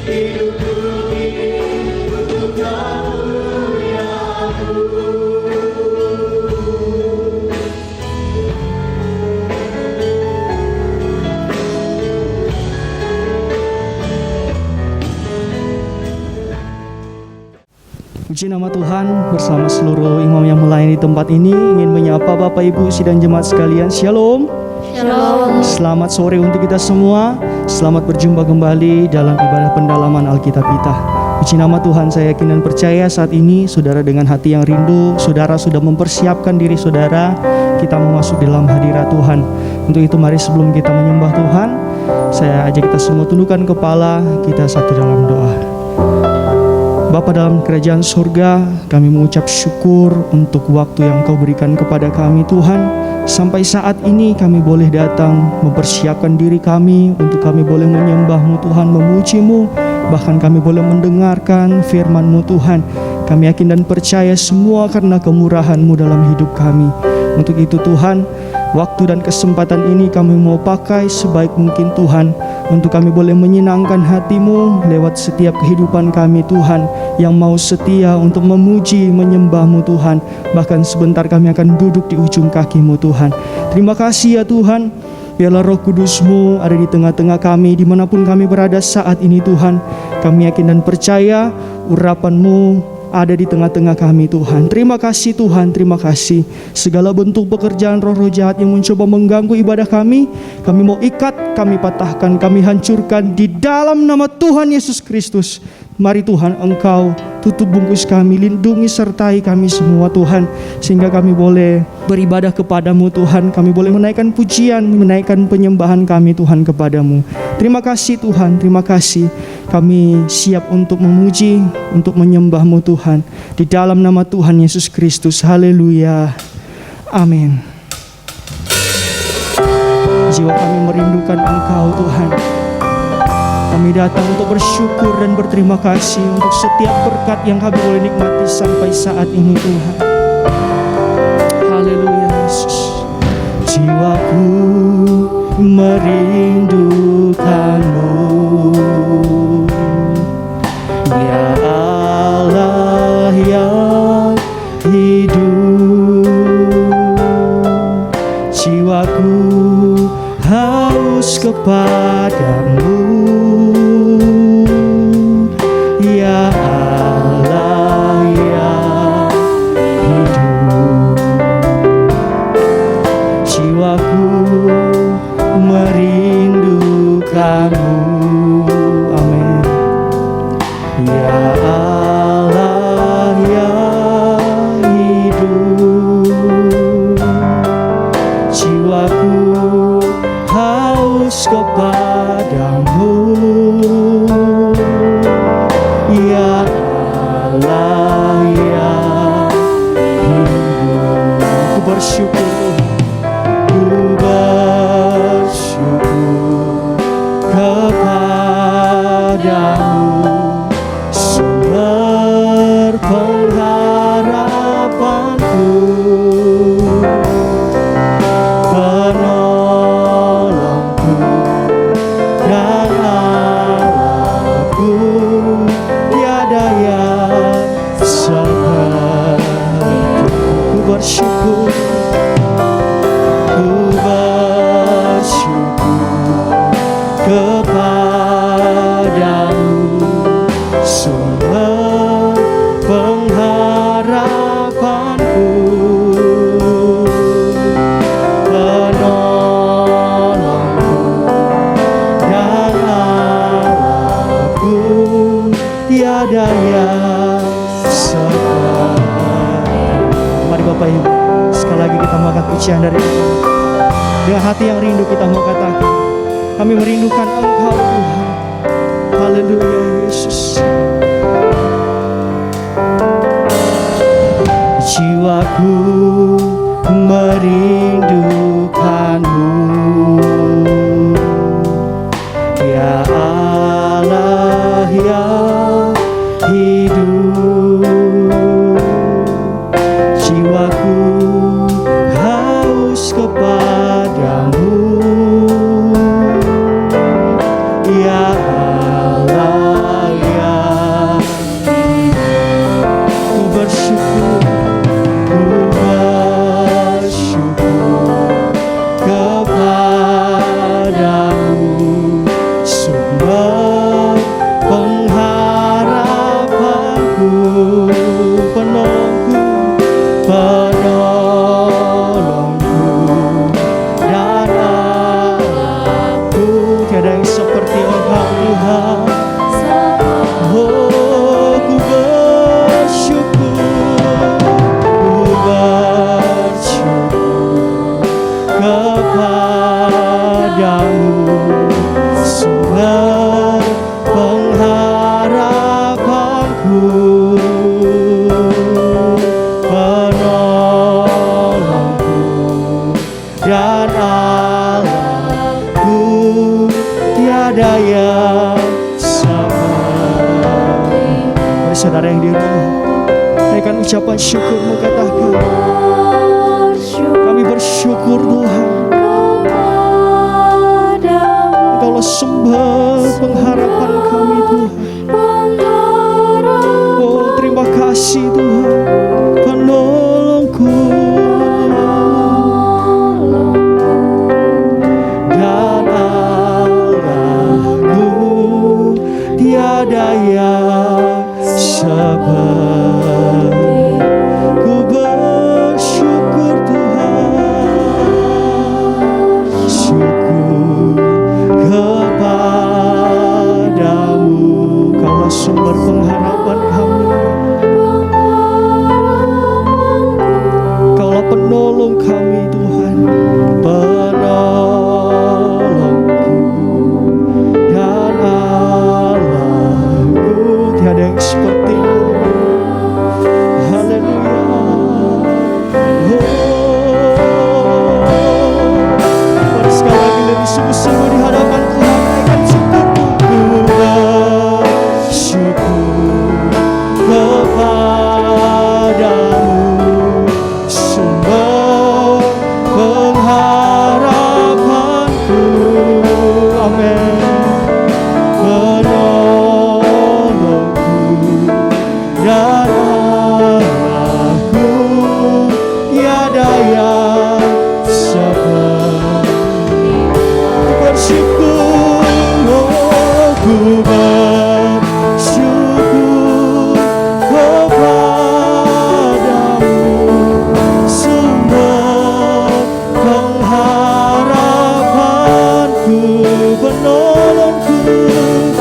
Puji nama Tuhan, bersama seluruh imam yang melayani tempat ini ingin menyapa Bapak Ibu sidang jemaat sekalian. Shalom. Shalom. Selamat sore untuk kita semua. Selamat berjumpa kembali dalam ibadah pendalaman Alkitab kita. Puji nama Tuhan, saya yakin dan percaya saat ini saudara dengan hati yang rindu, saudara sudah mempersiapkan diri saudara, kita memasuki dalam hadirat Tuhan. Untuk itu mari sebelum kita menyembah Tuhan, saya ajak kita semua tundukkan kepala, kita satu dalam doa. Bapa dalam kerajaan surga, kami mengucap syukur untuk waktu yang Kau berikan kepada kami Tuhan. Sampai saat ini kami boleh datang mempersiapkan diri kami untuk kami boleh menyembah-Mu Tuhan, memuji-Mu. Bahkan kami boleh mendengarkan firman-Mu Tuhan. Kami yakin dan percaya semua karena kemurahan-Mu dalam hidup kami. Untuk itu Tuhan, waktu dan kesempatan ini kami mau pakai sebaik mungkin Tuhan, untuk kami boleh menyenangkan hati-Mu lewat setiap kehidupan kami Tuhan, yang mau setia untuk memuji, menyembah-Mu Tuhan. Bahkan sebentar kami akan duduk di ujung kaki-Mu Tuhan. Terima kasih ya Tuhan, biarlah Roh Kudus-Mu ada di tengah-tengah kami, dimanapun kami berada saat ini Tuhan. Kami yakin dan percaya urapan-Mu ada di tengah-tengah kami Tuhan. Terima kasih Tuhan, terima kasih. Segala bentuk pekerjaan roh-roh jahat yang mencoba mengganggu ibadah kami mau ikat, kami patahkan, kami hancurkan di dalam nama Tuhan Yesus Kristus. Mari Tuhan, Engkau tutup bungkus kami, lindungi sertai kami semua Tuhan, sehingga kami boleh beribadah kepadamu Tuhan. Kami boleh menaikkan pujian, menaikkan penyembahan kami Tuhan kepadamu. Terima kasih Tuhan, terima kasih. Kami siap untuk memuji, untuk menyembah-Mu Tuhan, di dalam nama Tuhan Yesus Kristus. Haleluya, amin. Jiwa kami merindukan Engkau Tuhan. Kami datang untuk bersyukur dan berterima kasih untuk setiap berkat yang kami boleh nikmati sampai saat ini Tuhan. Haleluya Yesus. Jiwaku merindukan-Mu, ya Allah yang hidup. Jiwaku haus kepadamu, ya Allah yang hidup. Jiwaku merindukan-Mu, amin. Ya Allah yang hidup. Jiwaku haus kepadamu, ya Allah yang hidup. Ku bersyukur, ku bersyukur kepadamu, sumber pengharapanku, penolongku dan Allahku, tiada yang seperti-Mu. Ku bersyukur, ku bersyukur kepadamu, sumber pengharapanku, penolongku dan Allahku, tiada yang seperti. Mari Bapak Ibu, sekali lagi kita mau angkat pujian dari kita. Dengan hati yang rindu kita mau katakan, kami merindukan Engkau Tuhan. Haleluya Yesus. Jiwaku merindukan-Mu, ya Allah yang hidup. Jiwaku haus kepadamu, ya Allah saudara yang di rumah, naikkan ucapan syukurmu, katakan, kami bersyukur Tuhan, Engkaulah sumber pengharapan kami Tuhan. Oh terima kasih Tuhan, penolongku dan Allahku, tiada yang seperti. Ku bersyukur Tuhan, syukur kepadamu, Kaulah sumber pengharapan kami, Kaulah penolong kami Tuhan, penolongku dan Allahku, tiada yang seperti-Mu. Haleluya. Mari sekali lagi lebih sungguh-sungguh di hadapan Tuhan, naikkan syukurmu. Ku bersyukur kepadamu, sumber pengharapanku. Amin. Penolongku dan Allahku, tiada yang seperti. Ku bersyukur, oh, ku bersyukur kepadamu, sumber pengharapanku, penolongku,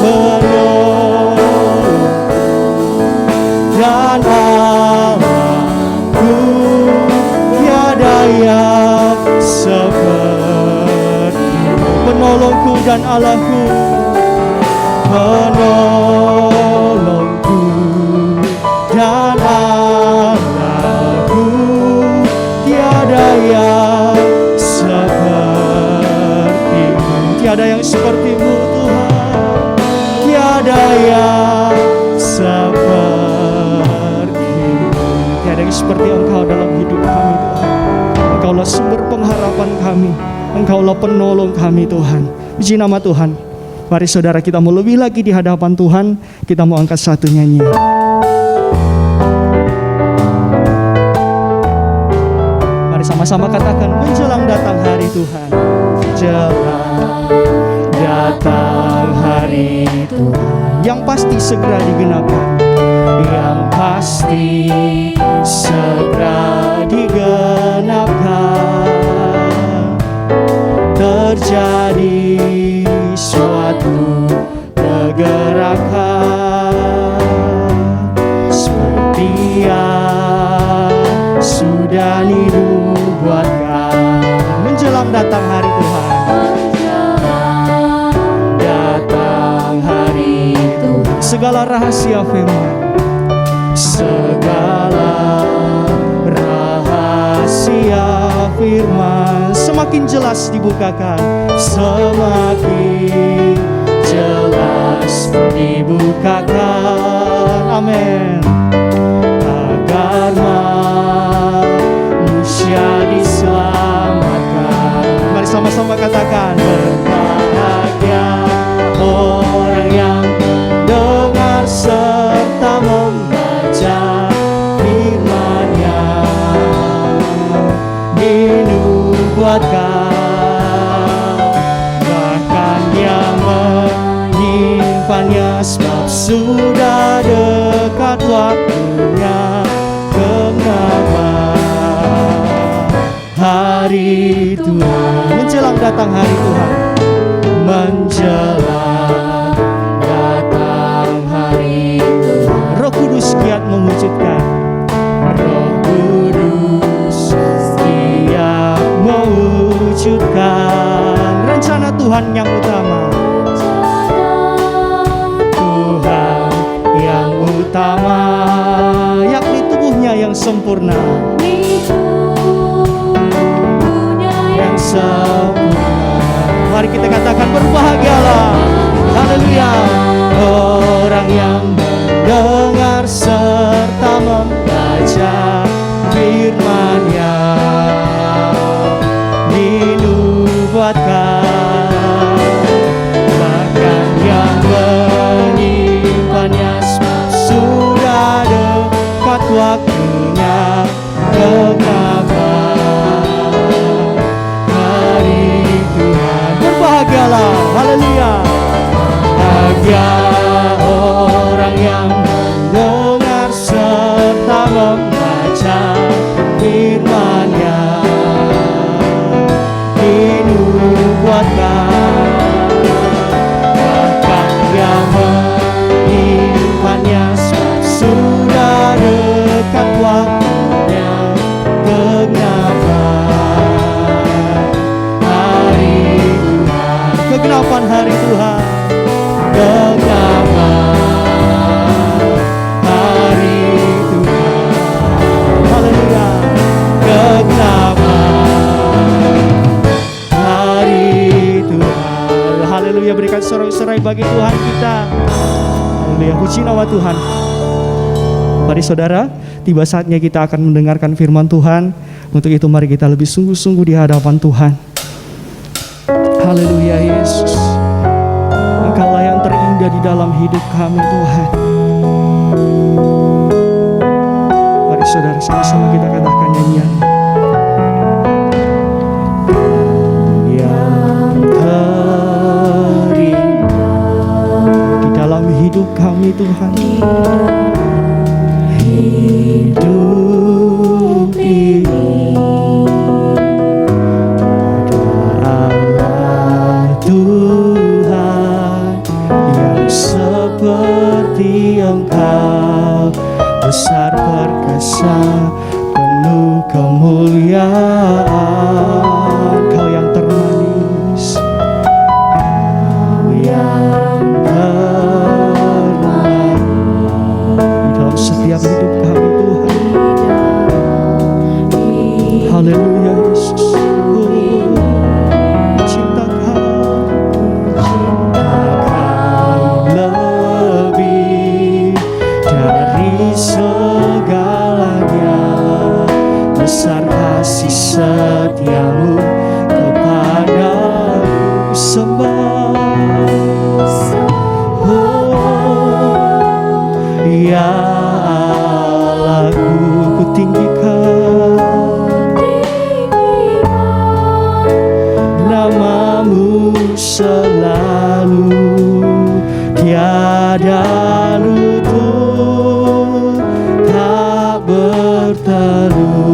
penolong dan Allahku, tiada yang seperti. Penolongku dan Allahku, penolongku dan Allahku, tiada yang seperti-Mu, tiada yang seperti-Mu Tuhan, tiada yang seperti-Mu, tiada yang seperti Engkau dalam hidup kami Tuhan. Engkaulah sumber pengharapan kami, Engkaulah penolong kami Tuhan. Puji nama Tuhan. Mari saudara, kita mau lebih lagi di hadapan Tuhan. Kita mau angkat satu nyanyian. Mari sama-sama katakan, menjelang datang hari Tuhan, menjelang datang hari Tuhan, yang pasti segera digenapkan, yang pasti segera digenapkan. Terjadi suatu pergerakan seperti yang sudah dinubuatkan. Menjelang datang hari Tuhan, datang hari Tuhan, segala rahasia firman, segala rahasia firman semakin jelas dibukakan, semakin jelas dibukakan. Amin. Agar manusia diselamatkan. Mari sama-sama katakan, berbahagia orang yang dengar serta membaca firman-Nya, dinubuatkan, bahkan yang menyimpannya, sebab sudah dekat waktunya gengapan hari Tuhan. Menjelang datang hari Tuhan, menjelang datang hari Tuhan, Roh Kudus giat mewujudkan, Roh Kudus giat mewujudkan rencana Tuhan yang utama, Tuhan yang utama, yakni tubuhnya yang sempurna, yang sempurna. Mari kita katakan, berbahagialah, haleluya, orang yang mendengar Ya orang yang mendengar serta membaca firman-Nya, dinubuatkan, bahkan yang menyimpannya sudah dekat waktunya kegenapan hari Tuhan, kegenapan hari Tuhan. Haleluya, kegenapan hari Tuhan. Haleluya, berikan sorak-sorai bagi Tuhan kita. Haleluya, puji nama Tuhan. Mari saudara, tiba saatnya kita akan mendengarkan firman Tuhan. Untuk itu mari kita lebih sungguh-sungguh di hadapan Tuhan. Haleluya Yesus, Engkaulah yang terindah di dalam hidup kami Tuhan. Mari saudara sama-sama kita katakan nyanyian. Yang terindah di dalam hidup kami Tuhan. Hidup ini Tuhan yang seperti Engkau, besar perkasa, penuh kemuliaan. Kau yang termanis, Kau yang termanis di dalam setiap hidup kami Tuhan. Haleluya Yesus. Besar kasih setiamu kepadaku, sembah. Oh, ya Allahku, ku tinggikan namamu selalu, tiada lutut tak berteru.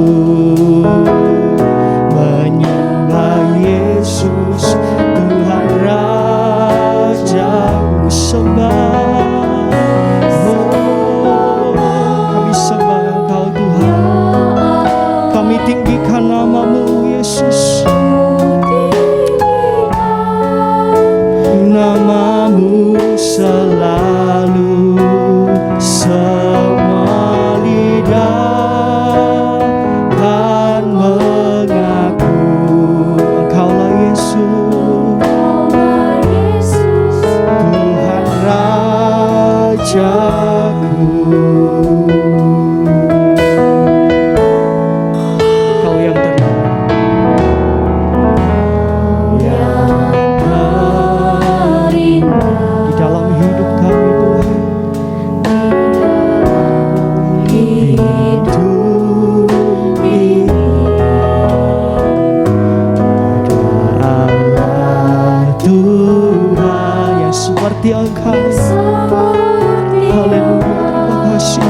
Menyembah Yesus, Tuhan Raja-Ku sembah. Oh, kami sembah Engkau Tuhan, kami tinggikan namamu Yesus. Namamu selalu, semua lidah kan mengaku Engkaulah Yesus, Tuhan Raja-Ku. Kau yang terindah di dalam hidup kami Tuhan. Hidup ini ada Allah Tuhan yang seperti Engkau. Haleluya, terima kasih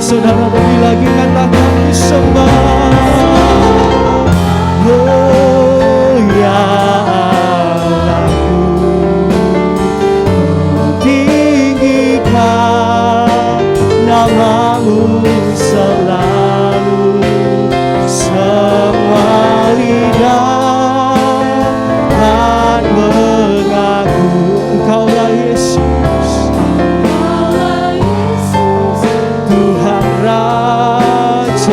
Saudara lebih lagi katakan ku sembah. Oh ya Allahku, tinggikan namamu selalu. Semua lidah akan mengaku Engkaulah Yesus, Tuhan Rajaku.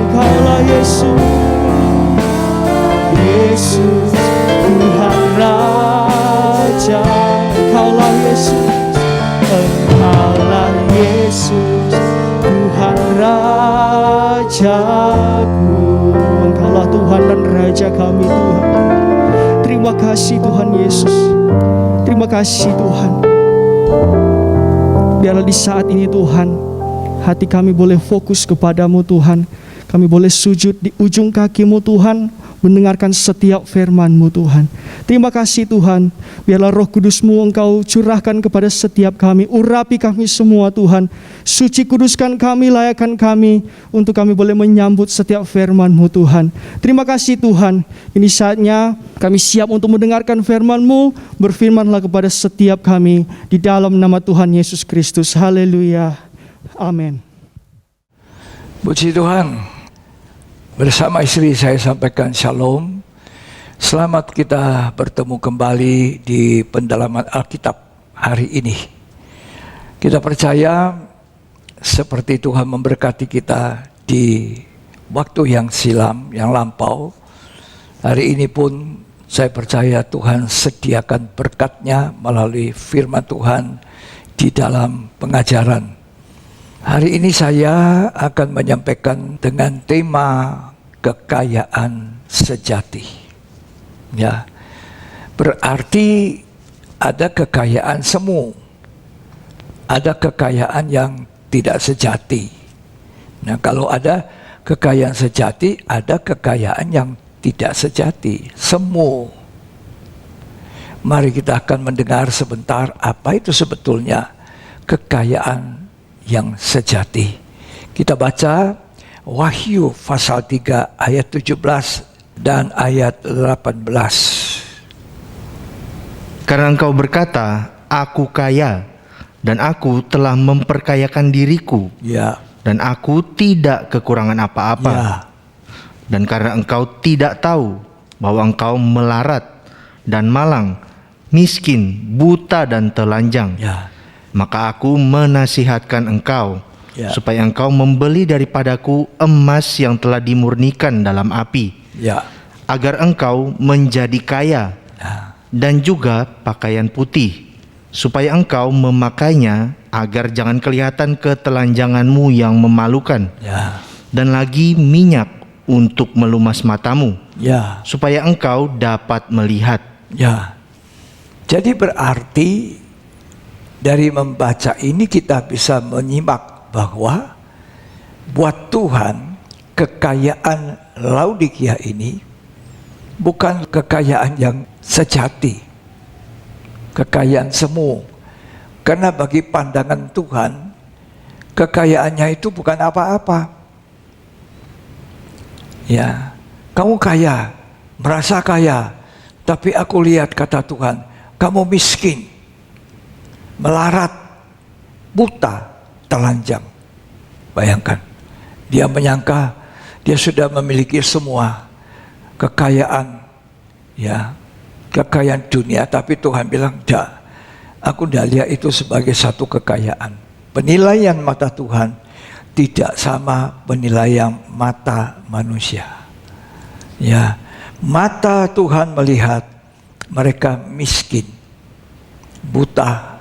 Engkaulah Yesus, Yesus Tuhan Raja. Engkaulah Yesus, Engkaulah Yesus Tuhan Rajaku. Engkaulah Tuhan dan Raja kami Tuhan. Terima kasih Tuhan Yesus. Terima kasih Tuhan. Biarlah di saat ini Tuhan, hati kami boleh fokus kepadamu Tuhan. Kami boleh sujud di ujung kaki-Mu Tuhan, mendengarkan setiap firman-Mu Tuhan. Terima kasih Tuhan. Biarlah Roh Kudus-Mu Engkau curahkan kepada setiap kami. Urapi kami semua Tuhan. Suci kuduskan kami, layakkan kami, untuk kami boleh menyambut setiap firman-Mu Tuhan. Terima kasih Tuhan. Ini saatnya kami siap untuk mendengarkan firman-Mu. Berfirmanlah kepada setiap kami di dalam nama Tuhan Yesus Kristus. Haleluya. Amin. Puji Tuhan. Bersama istri saya sampaikan shalom. Selamat kita bertemu kembali di pendalaman Alkitab hari ini. Kita percaya seperti Tuhan memberkati kita di waktu yang silam, yang lampau. Hari ini pun saya percaya Tuhan sediakan berkat-Nya melalui firman Tuhan di dalam pengajaran. Hari ini saya akan menyampaikan dengan tema kekayaan sejati. Ya, berarti ada kekayaan semu, ada kekayaan yang tidak sejati. Nah, kalau ada kekayaan sejati, ada kekayaan yang tidak sejati, semu. Mari kita akan mendengar sebentar apa itu sebetulnya kekayaan yang sejati. Kita baca Wahyu pasal 3 ayat 17 dan ayat 18. Karena engkau berkata, aku kaya, dan aku telah memperkayakan diriku, Ya. dan aku tidak kekurangan apa-apa. Ya. Dan karena engkau tidak tahu bahwa engkau melarat dan malang, miskin, buta dan telanjang, Ya. maka aku menasihatkan engkau, Ya. supaya engkau membeli daripadaku emas yang telah dimurnikan dalam api, Ya. agar engkau menjadi kaya, Nah. dan juga pakaian putih, supaya engkau memakainya, agar jangan kelihatan ketelanjanganmu yang memalukan, Ya. dan lagi minyak untuk melumas matamu, Ya. supaya engkau dapat melihat. Ya. Jadi berarti dari membaca ini kita bisa menyimak bahwa buat Tuhan kekayaan Laodikia ini bukan kekayaan yang sejati, kekayaan semu. Karena bagi pandangan Tuhan, kekayaannya itu bukan apa-apa. Ya, kamu kaya, merasa kaya, tapi aku lihat kata Tuhan, kamu miskin, melarat, buta, telanjang. Bayangkan, dia menyangka dia sudah memiliki semua kekayaan, ya, kekayaan dunia, tapi Tuhan bilang, "Tidak, aku tidak lihat itu sebagai satu kekayaan." Penilaian mata Tuhan tidak sama penilaian mata manusia. Ya, mata Tuhan melihat mereka miskin, buta,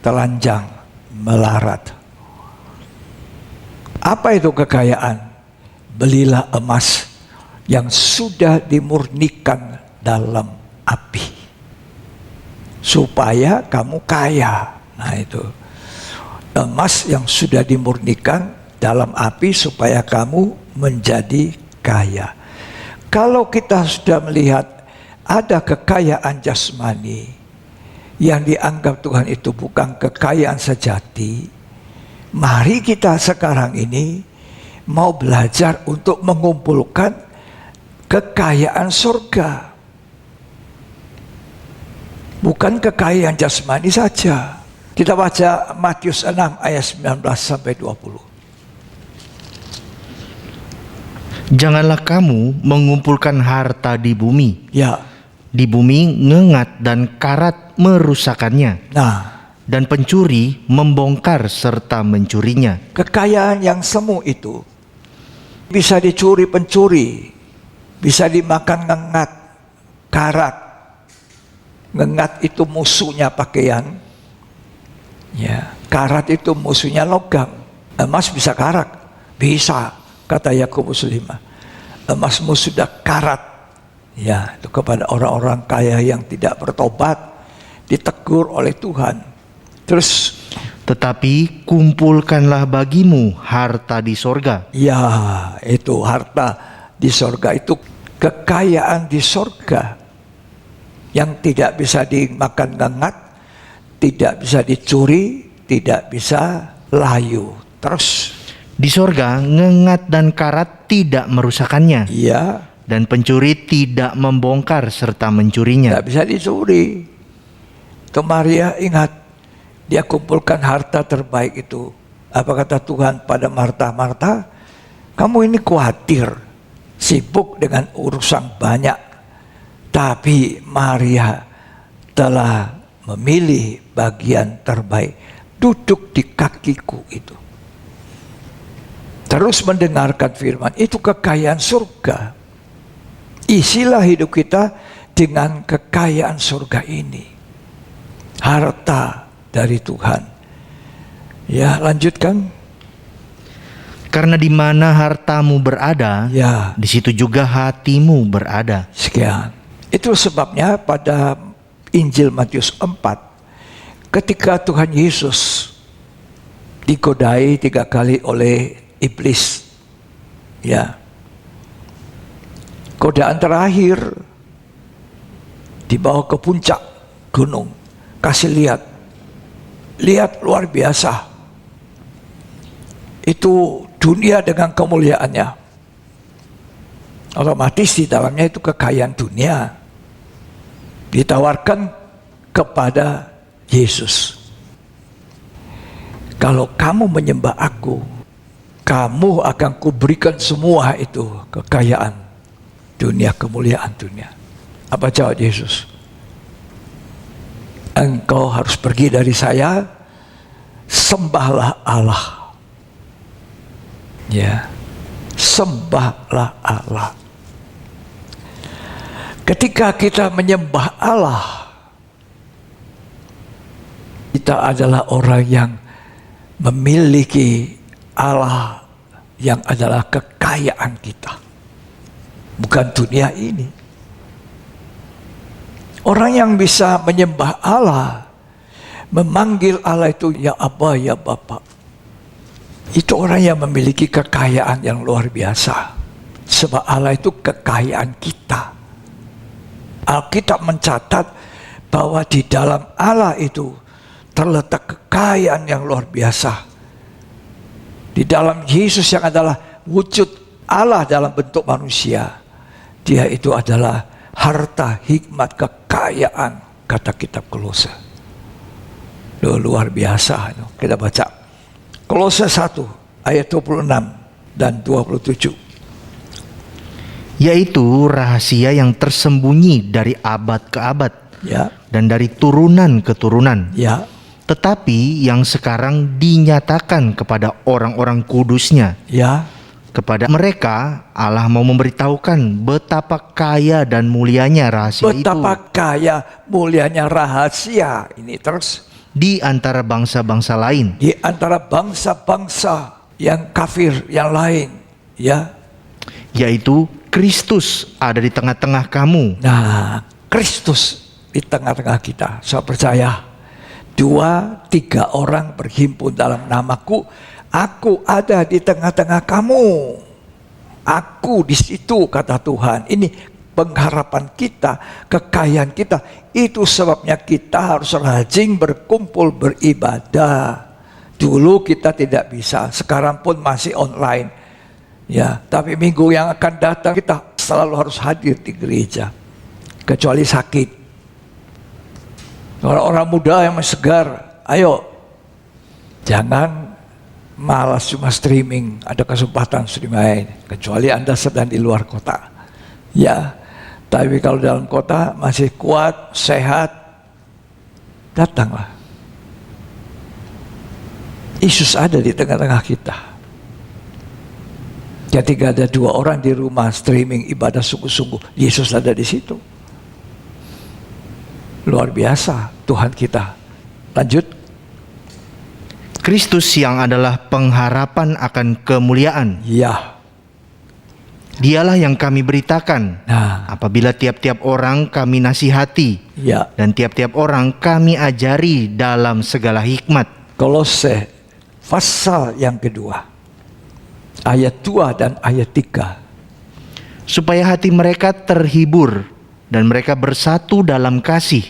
telanjang, melarat. Apa itu kekayaan? Belilah emas yang sudah dimurnikan dalam api, supaya kamu kaya. Nah, itu emas yang sudah dimurnikan dalam api supaya kamu menjadi kaya. Kalau kita sudah melihat ada kekayaan jasmani yang dianggap Tuhan itu bukan kekayaan sejati, Mari kita sekarang ini mau belajar untuk mengumpulkan kekayaan surga. Bukan kekayaan jasmani saja. Kita baca Matius 6 ayat 19 sampai 20. Janganlah kamu mengumpulkan harta di bumi. Ya. Di bumi ngengat dan karat merusakannya, Nah, dan pencuri membongkar serta mencurinya. kekayaan yang semu itu bisa dicuri pencuri, bisa dimakan ngengat, karat. Ngengat itu musuhnya pakaian. Ya, karat itu musuhnya logam. Emas bisa karat, bisa, kata Yakobus 5. Emasmu sudah karat. Ya, itu kepada orang-orang kaya yang tidak bertobat, ditegur oleh Tuhan. Terus, Tetapi kumpulkanlah bagimu harta di sorga. ya, itu harta di sorga, itu kekayaan di sorga yang tidak bisa dimakan ngengat, tidak bisa dicuri, tidak bisa layu. Terus, Di sorga ngengat dan karat tidak merusakannya, ya, dan pencuri tidak membongkar serta mencurinya. tidak bisa dicuri. Itu Maria ingat, dia kumpulkan harta terbaik itu. Apa kata Tuhan pada Marta? Marta, kamu ini khawatir, sibuk dengan urusan banyak. Tapi Maria telah memilih bagian terbaik, duduk di kakiku itu. Terus mendengarkan firman, itu kekayaan surga. Isilah hidup kita dengan kekayaan surga ini. Harta dari Tuhan. Ya, lanjutkan. Karena di mana hartamu berada, Ya, di situ juga hatimu berada. sekian. Itu sebabnya pada Injil Matius 4, ketika Tuhan Yesus digodai 3 kali oleh iblis. Ya. Godaan terakhir dibawa ke puncak gunung, kasih lihat luar biasa, itu dunia dengan kemuliaannya. Otomatis di dalamnya itu kekayaan dunia ditawarkan kepada Yesus. Kalau kamu menyembah aku, kamu akan kuberikan semua itu kekayaan dunia, kemuliaan dunia. Apa jawab Yesus? Engkau harus pergi dari saya, sembahlah Allah. Ya, sembahlah Allah. Ketika kita menyembah Allah, kita adalah orang yang memiliki Allah yang adalah kekayaan kita. Bukan dunia ini. Orang yang bisa menyembah Allah, memanggil Allah itu ya Abba, ya Bapa, itu orang yang memiliki kekayaan yang luar biasa. Sebab Allah itu kekayaan kita. Alkitab mencatat bahwa di dalam Allah itu terletak kekayaan yang luar biasa. Di dalam Yesus yang adalah wujud Allah dalam bentuk manusia, dia itu adalah harta, hikmat, kekayaan, kata kitab Kolose. Luar biasa. Kita baca Kolose 1 ayat 26 dan 27. Yaitu rahasia yang tersembunyi dari abad ke abad, Ya, dan dari turunan ke turunan, ya, tetapi yang sekarang dinyatakan kepada orang-orang kudusnya. ya. Kepada mereka Allah mau memberitahukan betapa kaya dan mulianya rahasia Betapa itu kaya mulianya rahasia ini. Terus di antara bangsa-bangsa lain, di antara bangsa-bangsa yang kafir yang lain, ya. yaitu Kristus ada di tengah-tengah kamu. Nah, Kristus di tengah-tengah kita. Saya percaya 2-3 orang berhimpun dalam namaku, aku ada di tengah-tengah kamu. Aku di situ, kata Tuhan. Ini pengharapan kita, kekayaan kita. Itu sebabnya kita harus rajin berkumpul beribadah. Dulu kita tidak bisa, sekarang pun masih online. Ya, tapi minggu yang akan datang kita selalu harus hadir di gereja. Kecuali sakit. Orang-orang muda yang masih segar, ayo. Jangan malas cuma streaming, ada kesempatan streaming. Kecuali Anda sedang di luar kota. Ya, tapi kalau dalam kota masih kuat, sehat, datanglah. Yesus ada di tengah-tengah kita. Ketika ada 2 orang di rumah streaming ibadah sungguh-sungguh, Yesus ada di situ. Luar biasa Tuhan kita. Lanjut. Kristus yang adalah pengharapan akan kemuliaan. Ya. Dialah yang kami beritakan. Nah. Apabila tiap-tiap orang kami nasihati. Ya. Dan tiap-tiap orang kami ajari dalam segala hikmat. Kolose pasal yang kedua. Ayat 2 dan ayat 3. Supaya hati mereka terhibur dan mereka bersatu dalam kasih,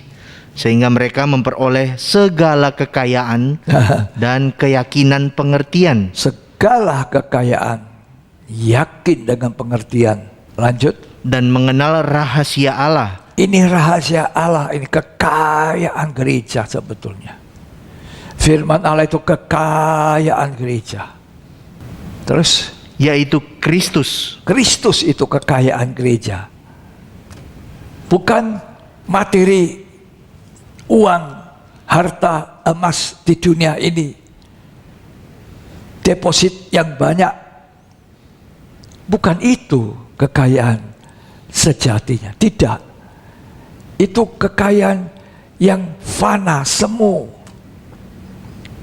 sehingga mereka memperoleh segala kekayaan dan keyakinan pengertian. Segala kekayaan, yakin dengan pengertian. Lanjut. Dan mengenal rahasia Allah. Ini rahasia Allah, ini kekayaan gereja sebetulnya. Firman Allah itu kekayaan gereja. Terus, yaitu Kristus. Kristus itu kekayaan gereja. Bukan materi, uang, harta, emas di dunia ini. Deposit yang banyak. Bukan itu kekayaan sejatinya. Tidak. Itu kekayaan yang fana, semu.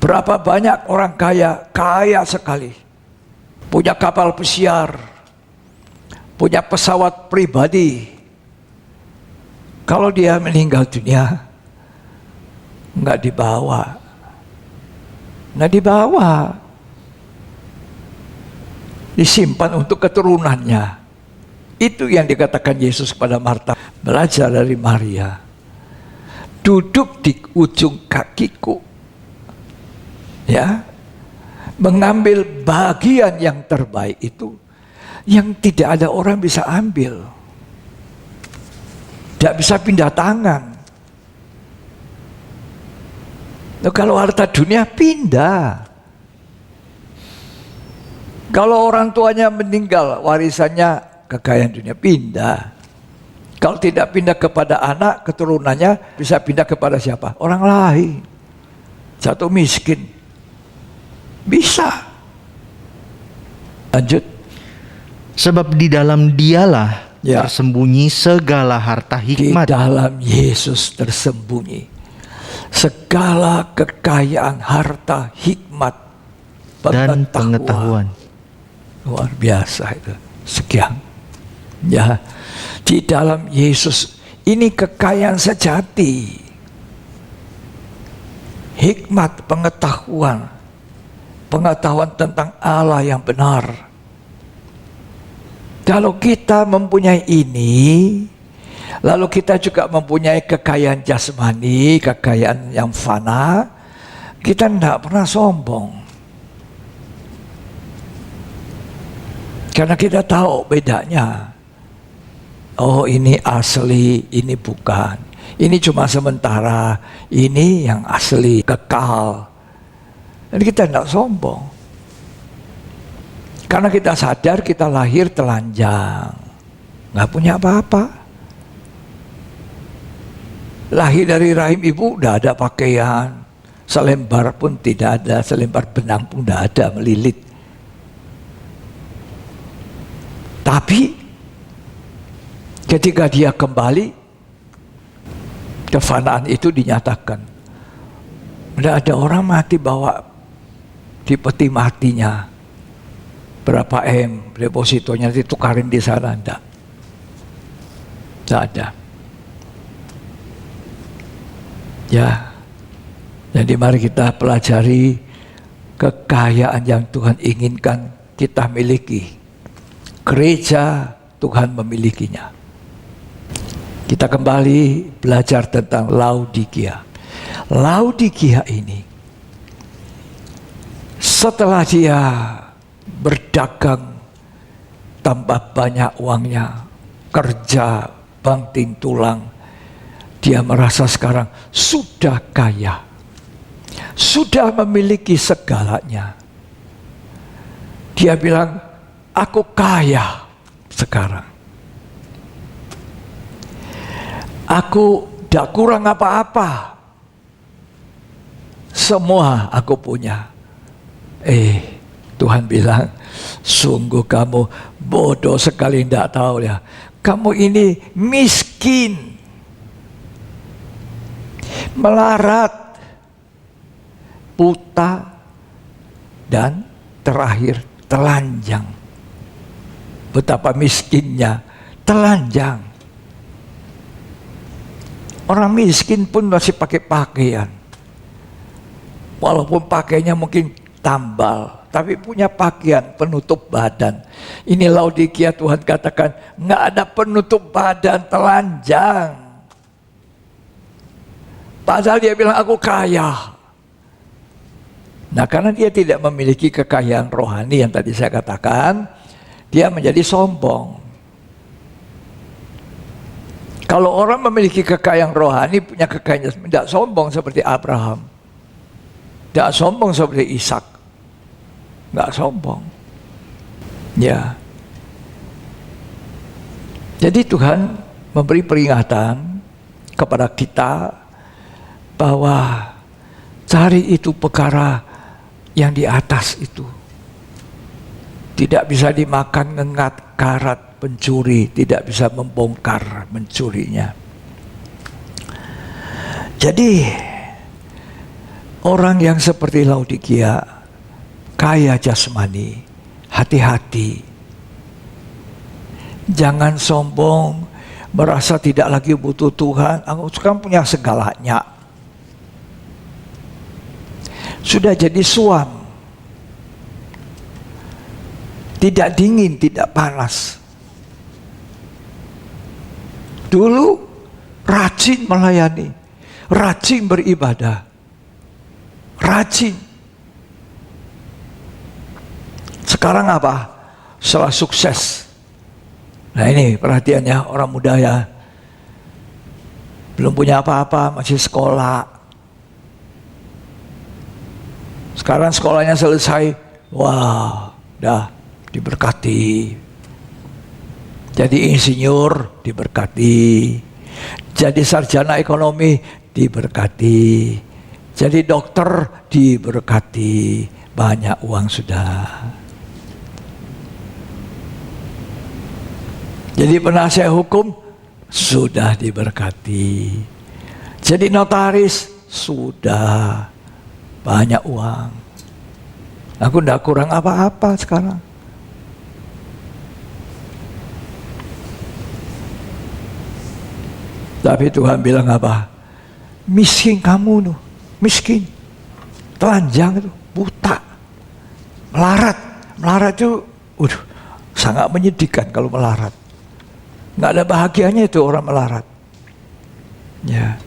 Berapa banyak orang kaya, kaya sekali. Punya kapal pesiar, punya pesawat pribadi. Kalau dia meninggal dunia, nggak dibawa. Nggak dibawa. Disimpan untuk keturunannya. Itu yang dikatakan Yesus kepada Marta. Belajar dari Maria. Duduk di ujung kakiku. Ya, mengambil bagian yang terbaik itu yang tidak ada orang bisa ambil. Tidak bisa pindah tangan. Nah, kalau harta dunia pindah. Kalau orang tuanya meninggal, warisannya kekayaan dunia pindah. Kalau tidak pindah kepada anak, keturunannya bisa pindah kepada siapa? Orang lain. Jatuh miskin. Bisa. Lanjut. Sebab di dalam Dialah Ya. tersembunyi segala harta hikmat. Di dalam Yesus tersembunyi segala kekayaan harta hikmat dan pengetahuan. Luar biasa itu. Sekian. Ya. Di dalam Yesus ini kekayaan sejati. Hikmat, pengetahuan. Pengetahuan tentang Allah yang benar. Kalau kita mempunyai ini, lalu kita juga mempunyai kekayaan jasmani, kekayaan yang fana, kita tidak pernah sombong. Karena kita tahu bedanya. Oh, ini asli, ini bukan. Ini cuma sementara, ini yang asli, kekal. Dan kita tidak sombong. Karena kita sadar kita lahir telanjang. Nggak punya apa-apa. Lahir dari rahim ibu udah ada pakaian. Selembar pun tidak ada. Selembar benang pun tidak ada melilit. Tapi ketika dia kembali, kefanaan itu dinyatakan. Tidak ada orang mati bawa di peti matinya berapa M depositonya ditukarin di sana, enggak ada. Ya, jadi mari kita pelajari kekayaan yang Tuhan inginkan kita miliki. Gereja Tuhan memilikinya. Kita kembali belajar tentang Laodikia. Laodikia ini Setelah dia berdagang, tambah banyak uangnya, kerja, banting tulang, dia merasa sekarang sudah kaya, sudah memiliki segalanya. Dia bilang, aku kaya sekarang. Aku tidak kurang apa-apa. Semua aku punya. Tuhan bilang, sungguh kamu bodoh sekali, tidak tahu ya. Kamu ini miskin, melarat, buta, dan terakhir telanjang. Betapa miskinnya, telanjang. Orang miskin pun masih pakai pakaian. Walaupun pakainya mungkin tambal, tapi punya pakaian penutup badan. Ini Laodikia, Tuhan katakan, nggak ada penutup badan, telanjang. Padahal dia bilang, aku kaya. Nah, karena dia tidak memiliki kekayaan rohani yang tadi saya katakan, dia menjadi sombong. Kalau orang memiliki kekayaan rohani, punya kekayaan, tidak sombong seperti Abraham. Tidak sombong seperti Ishak. Nggak sombong. Ya. Jadi Tuhan memberi peringatan kepada kita bahwa cari itu perkara yang di atas itu. Tidak bisa dimakan, ngengat, karat, pencuri. Tidak bisa membongkar mencurinya. Jadi orang yang seperti Laodikia, kaya jasmani, hati-hati. Jangan sombong, merasa tidak lagi butuh Tuhan. Aku sekarang punya segalanya. Sudah jadi suam. Tidak dingin, tidak panas. Dulu rajin melayani, rajin beribadah, rajin. Sekarang apa? Setelah sukses. Nah ini perhatiannya orang muda ya. Belum punya apa-apa, masih sekolah. Sekarang sekolahnya selesai. Wah, dah diberkati. Jadi insinyur diberkati. Jadi sarjana ekonomi diberkati. Jadi dokter diberkati. Banyak uang sudah. Jadi penasihat hukum sudah diberkati. Jadi notaris sudah banyak uang. Aku tidak kurang apa-apa sekarang. Tapi Tuhan bilang apa? Miskin kamu tuh, miskin, telanjang itu, buta, melarat. Melarat itu, sangat menyedihkan kalau melarat. Nggak ada bahagianya itu orang melarat. Ya.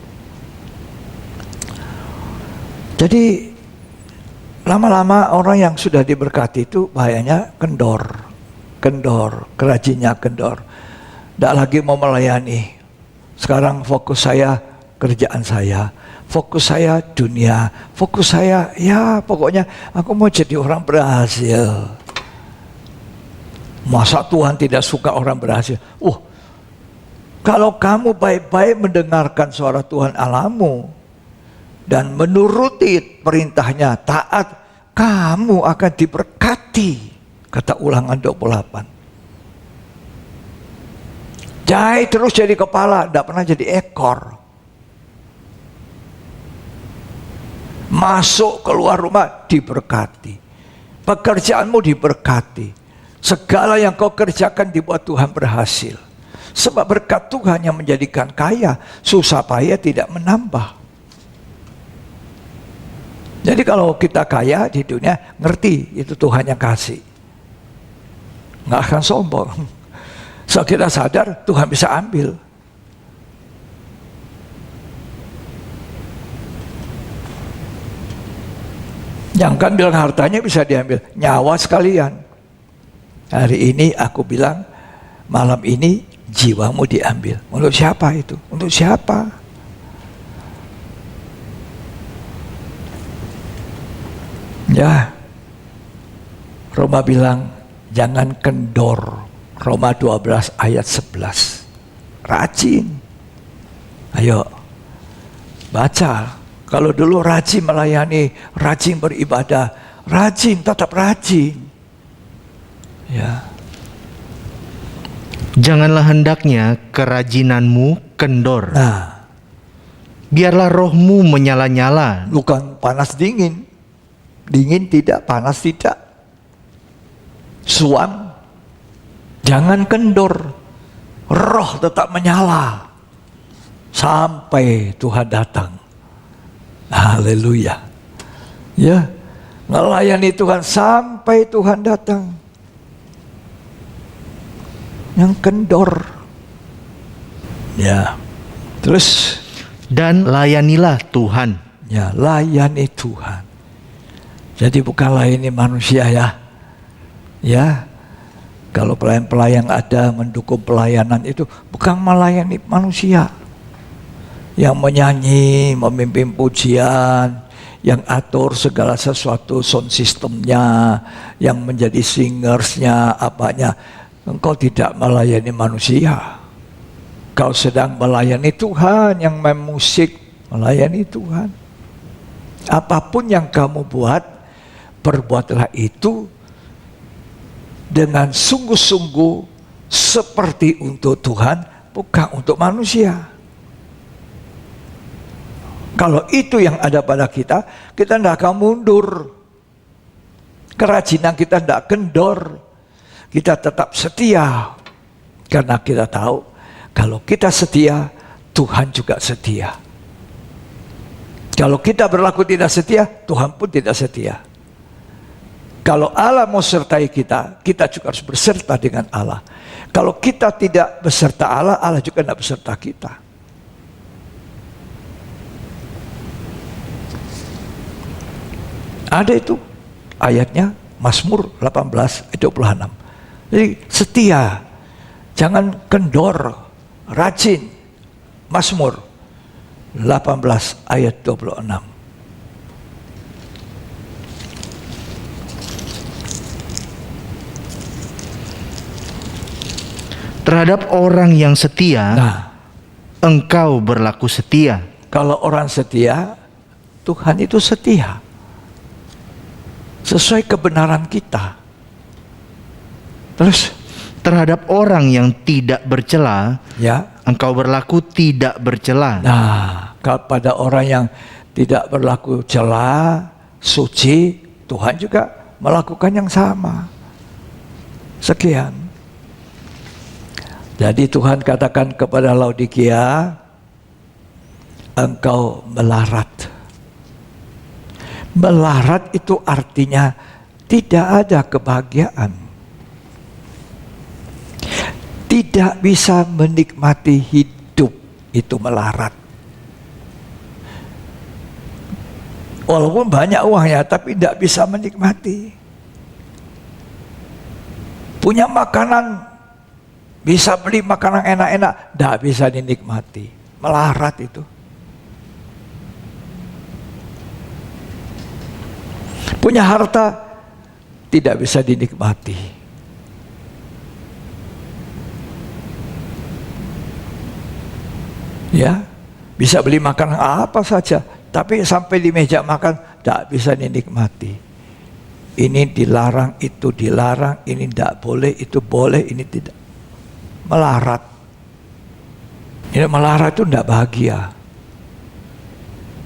Jadi lama-lama orang yang sudah diberkati itu bahayanya kendor, kerajinnya kendor. Tidak lagi mau melayani. Sekarang fokus saya kerjaan saya, fokus saya dunia, fokus saya ya pokoknya aku mau jadi orang berhasil. Masa Tuhan tidak suka orang berhasil? Kalau kamu baik-baik mendengarkan suara Tuhan Allahmu dan menuruti perintahnya, taat, kamu akan diberkati. Kata Ulangan 28. Jahit terus jadi kepala, tidak pernah jadi ekor. Masuk keluar rumah diberkati. Pekerjaanmu diberkati. Segala yang kau kerjakan dibuat Tuhan berhasil. Sebab berkat Tuhan yang menjadikan kaya, susah payah tidak menambah. Jadi kalau kita kaya di dunia, ngerti itu Tuhan yang kasih. Nggak akan sombong. So kita sadar Tuhan bisa ambil. Jangan bilang hartanya bisa diambil, nyawa sekalian. Hari ini aku bilang, malam ini jiwamu diambil. Untuk siapa itu? Untuk siapa? Ya, Roma bilang, jangan kendor. Roma 12 ayat 11. Rajin. Ayo, baca. Kalau dulu rajin melayani, rajin beribadah, rajin, tetap rajin. Ya. Janganlah hendaknya kerajinanmu kendor. Nah, Biarlah rohmu menyala-nyala. bukan panas dingin. Dingin tidak, panas tidak. Suam. Jangan kendor. Roh tetap menyala. Sampai Tuhan datang. Haleluya. Ya, melayani Tuhan sampai Tuhan datang. Yang kendor. Ya. Terus Dan layanilah Tuhan. ya, layani Tuhan. Jadi bukan layani manusia ya. Ya. Kalau pelayan-pelayan ada mendukung pelayanan itu bukan melayani manusia. Yang menyanyi, memimpin pujian, yang atur segala sesuatu sound systemnya, yang menjadi singersnya, apanya. Engkau tidak melayani manusia. Kau sedang melayani Tuhan, yang main musik, melayani Tuhan. Apapun yang kamu buat, perbuatlah itu dengan sungguh-sungguh seperti untuk Tuhan, bukan untuk manusia. Kalau itu yang ada pada kita tidak akan mundur. Kerajinan kita tidak kendor. Kita tetap setia. Karena kita tahu, kalau kita setia, Tuhan juga setia. Kalau kita berlaku tidak setia, Tuhan pun tidak setia. Kalau Allah mau sertai kita, kita juga harus berserta dengan Allah. Kalau kita tidak beserta Allah, Allah juga tidak beserta kita. Ada itu ayatnya Mazmur 18 ayat 26. Jadi setia, jangan kendor, rajin. Mazmur 18 ayat 26. Terhadap orang yang setia, Nah, engkau berlaku setia. kalau orang setia, Tuhan itu setia. Sesuai kebenaran kita. Terus, Terhadap orang yang tidak bercela, ya. engkau berlaku tidak bercela. Nah, kepada orang yang tidak berlaku cela, suci, Tuhan juga melakukan yang sama. Sekian. Jadi Tuhan katakan kepada Laodikia, engkau melarat. Melarat itu artinya tidak ada kebahagiaan. Tidak bisa menikmati hidup, itu melarat. Walaupun banyak uangnya, tapi tidak bisa menikmati. Punya makanan, bisa beli makanan enak-enak, tidak bisa dinikmati. Melarat itu. Punya harta, tidak bisa dinikmati. Ya, bisa beli makanan apa saja, tapi sampai di meja makan tidak bisa dinikmati. Ini dilarang, itu dilarang, ini tidak boleh, itu boleh, ini tidak. Melarat. Ini melarat itu tidak bahagia.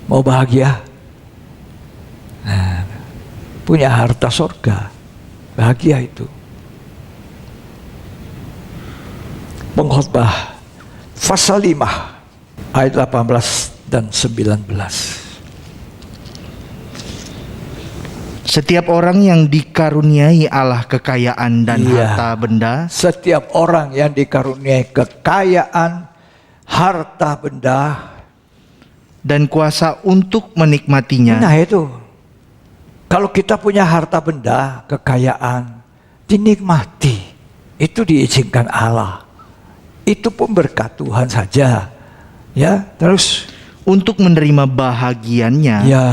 Mau bahagia? Nah, punya harta sorga, bahagia itu. Pengkhotbah pasal 5 ayat 18 dan 19. Setiap orang yang dikaruniai Allah kekayaan dan harta benda, setiap orang yang dikaruniai kekayaan, harta benda, dan kuasa untuk menikmatinya, nah itu Kalau kita punya harta benda, kekayaan, dinikmati, itu diizinkan Allah. Itu pun berkat Tuhan saja. Ya, terus untuk menerima bahagiannya ya,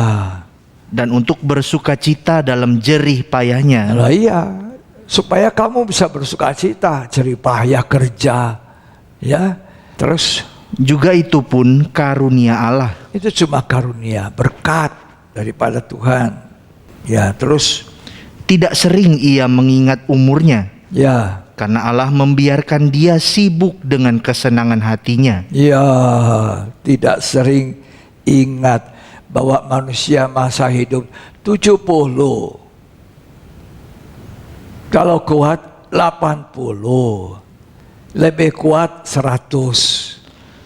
dan untuk bersukacita dalam jerih payahnya. lah iya, supaya kamu bisa bersukacita, jerih payah kerja, ya. Terus Juga itu pun karunia Allah. itu cuma karunia, berkat daripada Tuhan. Ya, terus Tidak sering ia mengingat umurnya, ya, karena Allah membiarkan dia sibuk dengan kesenangan hatinya. ya, tidak sering ingat bahwa manusia masa hidup 70. Kalau kuat 80. Lebih kuat 100.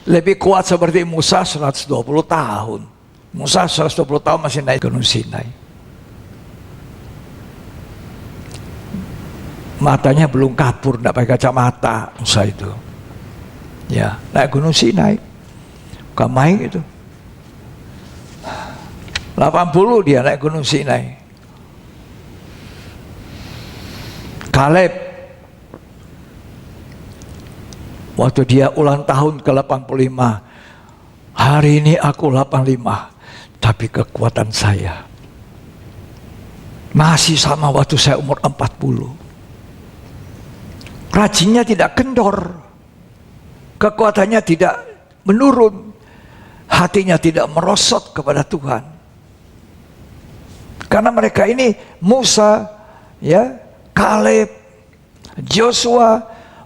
Lebih kuat seperti Musa 120 tahun. Musa 120 tahun masih naik Gunung Sinai. Matanya belum kabur, tidak pakai kacamata Musa itu. Ya, naik Gunung Sinai. Bukan main itu. 80 dia naik Gunung Sinai. Kaleb, waktu dia ulang tahun ke-85, hari ini aku 85, tapi kekuatan saya masih sama waktu saya umur 40. Rajinnya tidak kendor, kekuatannya tidak menurun, hatinya tidak merosot kepada Tuhan. Karena mereka ini Musa, ya, Kaleb, Joshua,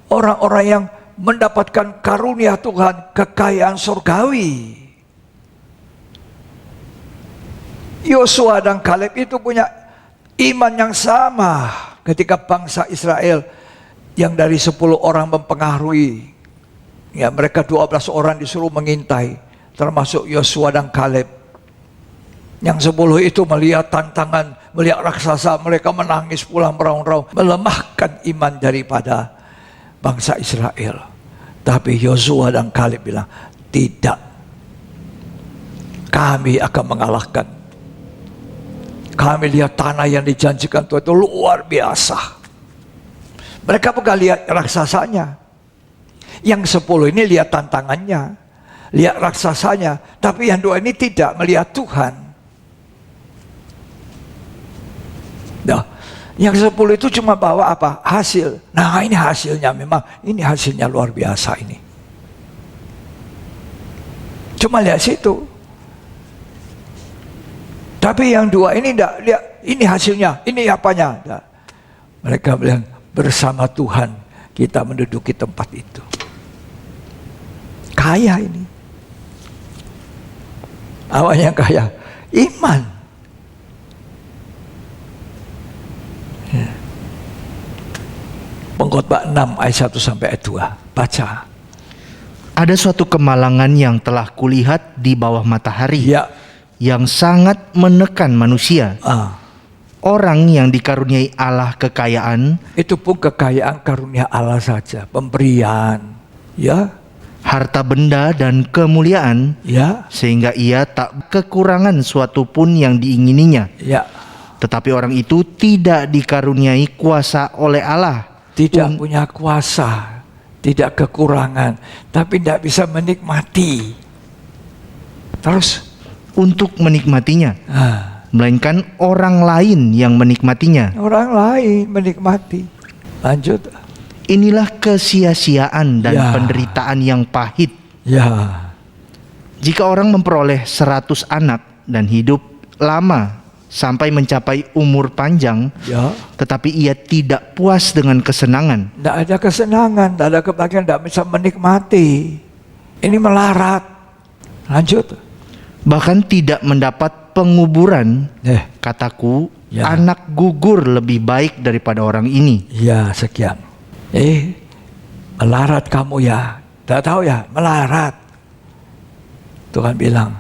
orang-orang yang mendapatkan karunia Tuhan, kekayaan surgawi. Yosua dan Kaleb itu punya iman yang sama ketika bangsa Israel yang dari 10 orang mempengaruhi, ya, mereka 12 orang disuruh mengintai, termasuk Yosua dan Kaleb. Yang 10 itu melihat tantangan, melihat raksasa, mereka menangis pulang meraung-raung, melemahkan iman daripada bangsa Israel. Tapi Yosua dan Kaleb bilang, tidak, kami akan mengalahkan. Kami lihat tanah yang dijanjikan Tuhan itu luar biasa. Mereka bukan lihat raksasanya. Yang 10 ini lihat tantangannya, lihat raksasanya. Tapi yang 2 ini tidak, melihat Tuhan. Nah, yang 10 itu cuma bawa apa? Hasil. Nah, ini hasilnya, memang ini hasilnya luar biasa ini. Cuma lihat situ. Tapi yang 2 ini tidak lihat, ini hasilnya, ini apanya. Nah, mereka bilang, bersama Tuhan kita menduduki tempat itu. Kaya ini. Apa yang kaya? Iman. Pengkhotbah 6 ayat 1 sampai ayat 2. Baca. Ada suatu kemalangan yang telah kulihat di bawah matahari, Ya. yang sangat menekan manusia. Orang yang dikaruniai Allah kekayaan, Itu pun kekayaan karunia Allah saja, pemberian, ya, harta benda dan kemuliaan, ya, sehingga ia tak kekurangan suatu pun yang diingininya. ya, Tetapi orang itu tidak dikaruniai kuasa oleh Allah, tidak punya kuasa, tidak kekurangan, tapi tidak bisa menikmati. Terus, untuk menikmatinya, melainkan orang lain yang menikmatinya. orang lain menikmati. Lanjut. Inilah kesia-siaan dan Ya. penderitaan yang pahit. Ya, Jika orang memperoleh 100 anak dan hidup lama sampai mencapai umur panjang, ya, tetapi ia tidak puas dengan kesenangan, tidak ada kesenangan, tidak ada kebahagiaan, tidak bisa menikmati. Ini melarat. Lanjut. bahkan tidak mendapat penguburan, kataku, Ya. anak gugur lebih baik daripada orang ini. Ya, sekian. Melarat kamu ya. Tidak tahu ya, melarat. Tuhan bilang,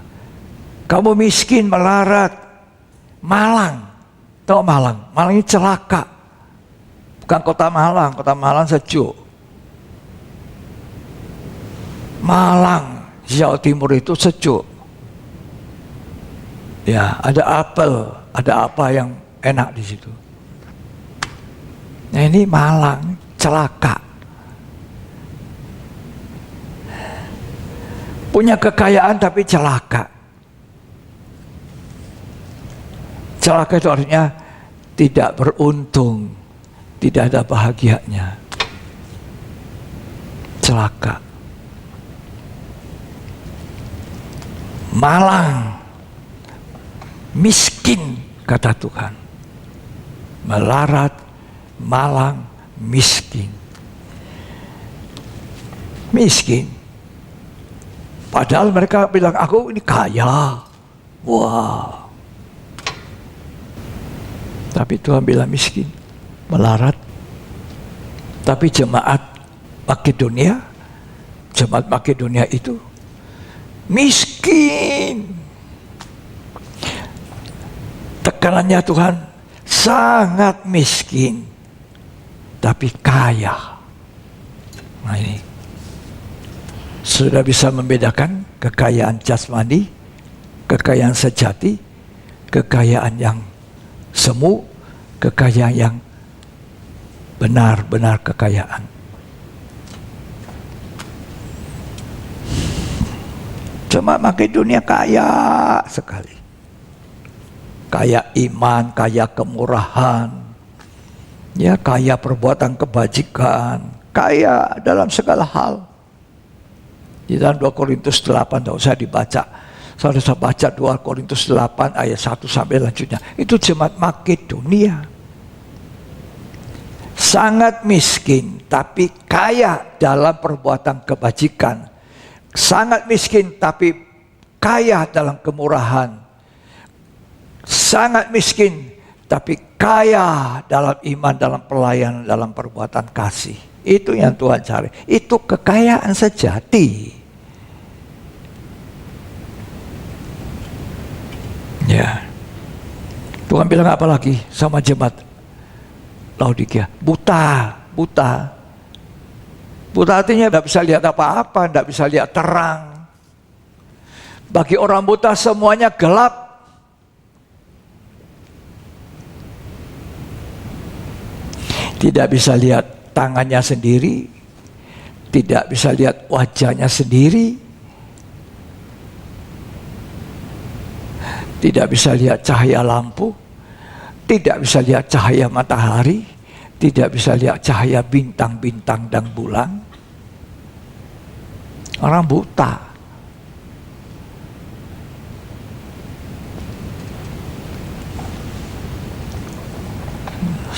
kamu miskin, melarat. Malang. Tahu Malang? Malang ini celaka. Bukan kota Malang sejuk. Malang, Jawa Timur itu sejuk. Ya, ada apel, Ada apa yang enak di situ? Nah ini malang, celaka. Punya kekayaan tapi celaka. Celaka itu artinya tidak beruntung, tidak ada bahagianya. Celaka. Malang, miskin, kata Tuhan. Melarat, malang, miskin. Miskin. Padahal mereka bilang, aku ini kaya. Wah. Tapi Tuhan bilang miskin, melarat. Tapi jemaat Makedonia itu miskin. Tekanannya Tuhan sangat miskin, tapi kaya. Nah ini sudah bisa membedakan kekayaan jasmani, kekayaan sejati, kekayaan yang semu, kekayaan yang benar-benar kekayaan. Cuma Makedonia kaya sekali. Kaya iman, kaya kemurahan, ya kaya perbuatan kebajikan, kaya dalam segala hal. Di dalam 2 Korintus 8, tidak usah dibaca. Saya baca 2 Korintus 8 ayat 1 sampai lanjutnya. Itu jemaat Makedonia. Sangat miskin, tapi kaya dalam perbuatan kebajikan. Sangat miskin, tapi kaya dalam kemurahan. Sangat miskin, tapi kaya dalam iman, dalam pelayanan, dalam perbuatan kasih. Itu yang Tuhan cari. Itu kekayaan sejati. Ya. Tuhan bilang apa lagi sama jemaat Laodikia? Buta. Buta artinya tidak bisa lihat apa-apa, tidak bisa lihat terang. Bagi orang buta semuanya gelap. Tidak bisa lihat tangannya sendiri, tidak bisa lihat wajahnya sendiri, tidak bisa lihat cahaya lampu, tidak bisa lihat cahaya matahari, tidak bisa lihat cahaya bintang-bintang dan bulan. Orang buta.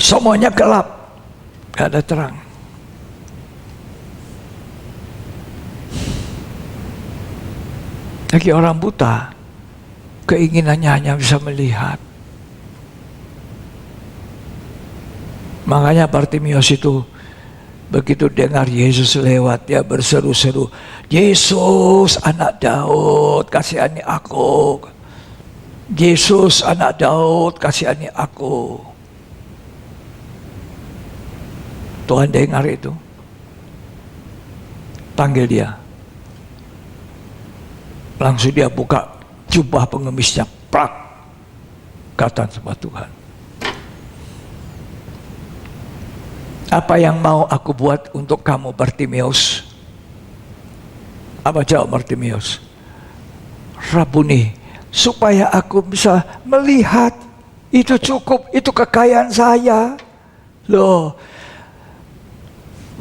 Semuanya gelap. Gak ada terang. Bagi orang buta, keinginannya hanya bisa melihat. Makanya Bartimeus itu begitu dengar Yesus lewat, dia berseru-seru, Yesus anak Daud, kasihani aku. Yesus anak Daud, kasihani aku. Tuhan dengar itu, panggil dia. Langsung dia buka jubah pengemisnya, prak, kata sama Tuhan. Apa yang mau aku buat untuk kamu, Bartimeus? Apa jawab Bartimeus? Rabuni, supaya aku bisa melihat. Itu cukup, itu kekayaan saya. Loh,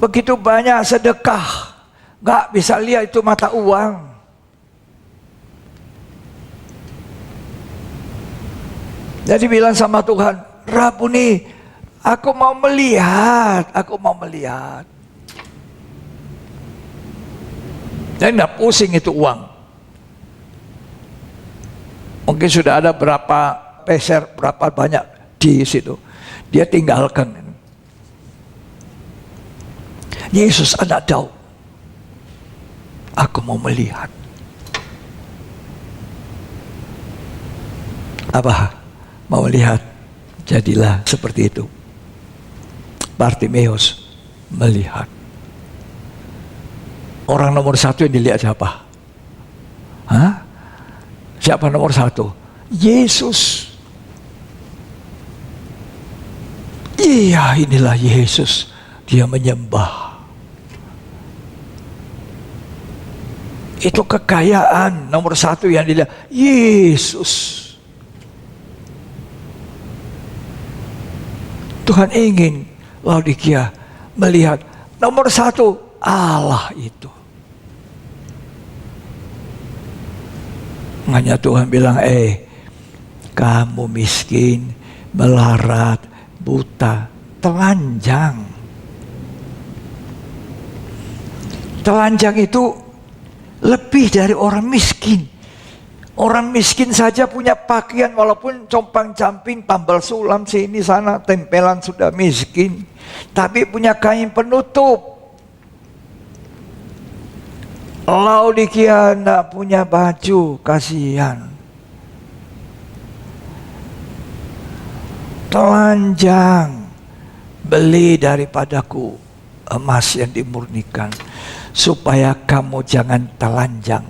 begitu banyak sedekah, gak bisa lihat itu mata uang. Jadi bilang sama Tuhan, Rabuni, aku mau melihat, aku mau melihat. Dan gak pusing itu uang. Mungkin sudah ada berapa peser, berapa banyak di situ. Dia tinggalkan. Yesus anak Daud, aku mau melihat. Apa? Mau lihat? Jadilah seperti itu. Bartimeus melihat. Orang nomor satu yang dilihat siapa? Hah? Siapa nomor satu? Yesus. Iya, inilah Yesus. Dia menyembah. Itu kekayaan nomor satu yang dilihat. Yesus. Tuhan ingin Laodikia melihat nomor satu Allah itu. Makanya Tuhan bilang, kamu miskin, melarat, buta, telanjang. Telanjang itu lebih dari orang miskin. Orang miskin saja punya pakaian walaupun compang-camping, tambal sulam sini sana, tempelan sudah miskin. Tapi punya kain penutup. Laodikia tidak punya baju, kasihan. Telanjang, beli daripadaku emas yang dimurnikan, supaya kamu jangan telanjang.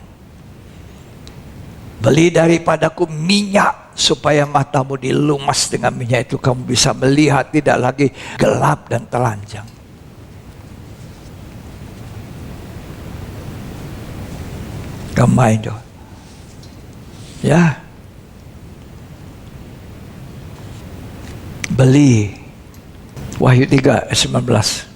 Beli daripadaku minyak, supaya matamu dilumas dengan minyak itu, kamu bisa melihat, tidak lagi gelap dan telanjang. Kemain dong. Ya. Beli. Wahyu 3 ayat 19.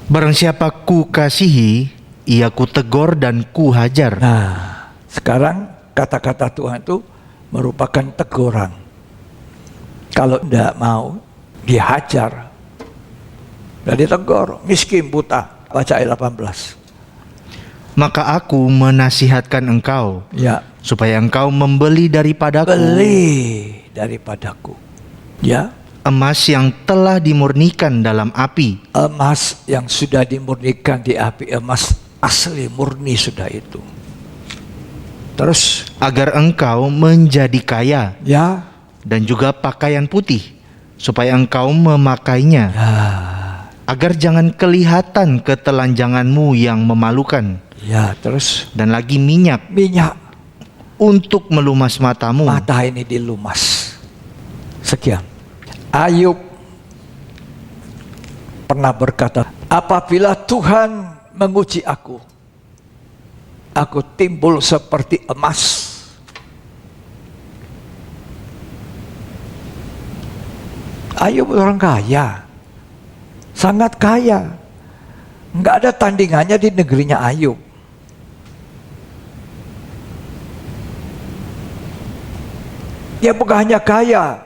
Barang siapa ku kasihi, ia ku tegur dan ku hajar. Nah, sekarang kata-kata Tuhan itu merupakan teguran. Kalau tidak mau, dihajar. Dan ditegur, miskin, buta. Baca ayat 18. Maka aku menasihatkan engkau, Ya, supaya engkau membeli daripadaku beli daripadaku. Ya, emas yang telah dimurnikan dalam api, emas yang sudah dimurnikan di api, emas asli murni sudah itu. Terus, agar engkau menjadi kaya, ya, dan juga pakaian putih, supaya engkau memakainya, agar jangan kelihatan ketelanjanganmu yang memalukan, ya, terus dan lagi minyak untuk melumas matamu. mata ini dilumas. Sekian. Ayub pernah berkata, apabila Tuhan menguji aku timbul seperti emas. Ayub orang kaya, sangat kaya, nggak ada tandingannya di negerinya Ayub. Dia bukan hanya kaya,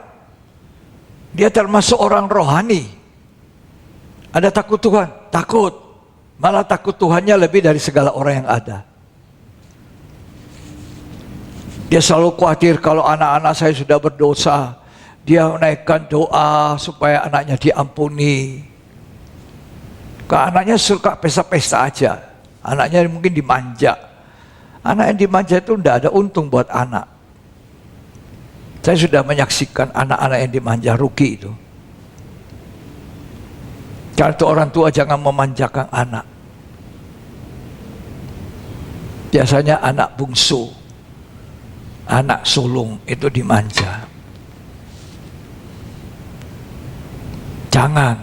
dia termasuk orang rohani. Ada takut Tuhan? Takut. Malah takut Tuhannya lebih dari segala orang yang ada. Dia selalu khawatir kalau anak-anak saya sudah berdosa. Dia menaikkan doa supaya anaknya diampuni. Kalau anaknya suka pesta-pesta aja. Anaknya mungkin dimanja. Anak yang dimanja itu tidak ada untung buat anak. Saya sudah menyaksikan anak-anak yang dimanja, rugi itu. Karena itu orang tua jangan memanjakan anak. Biasanya anak bungsu, anak sulung itu dimanja. Jangan.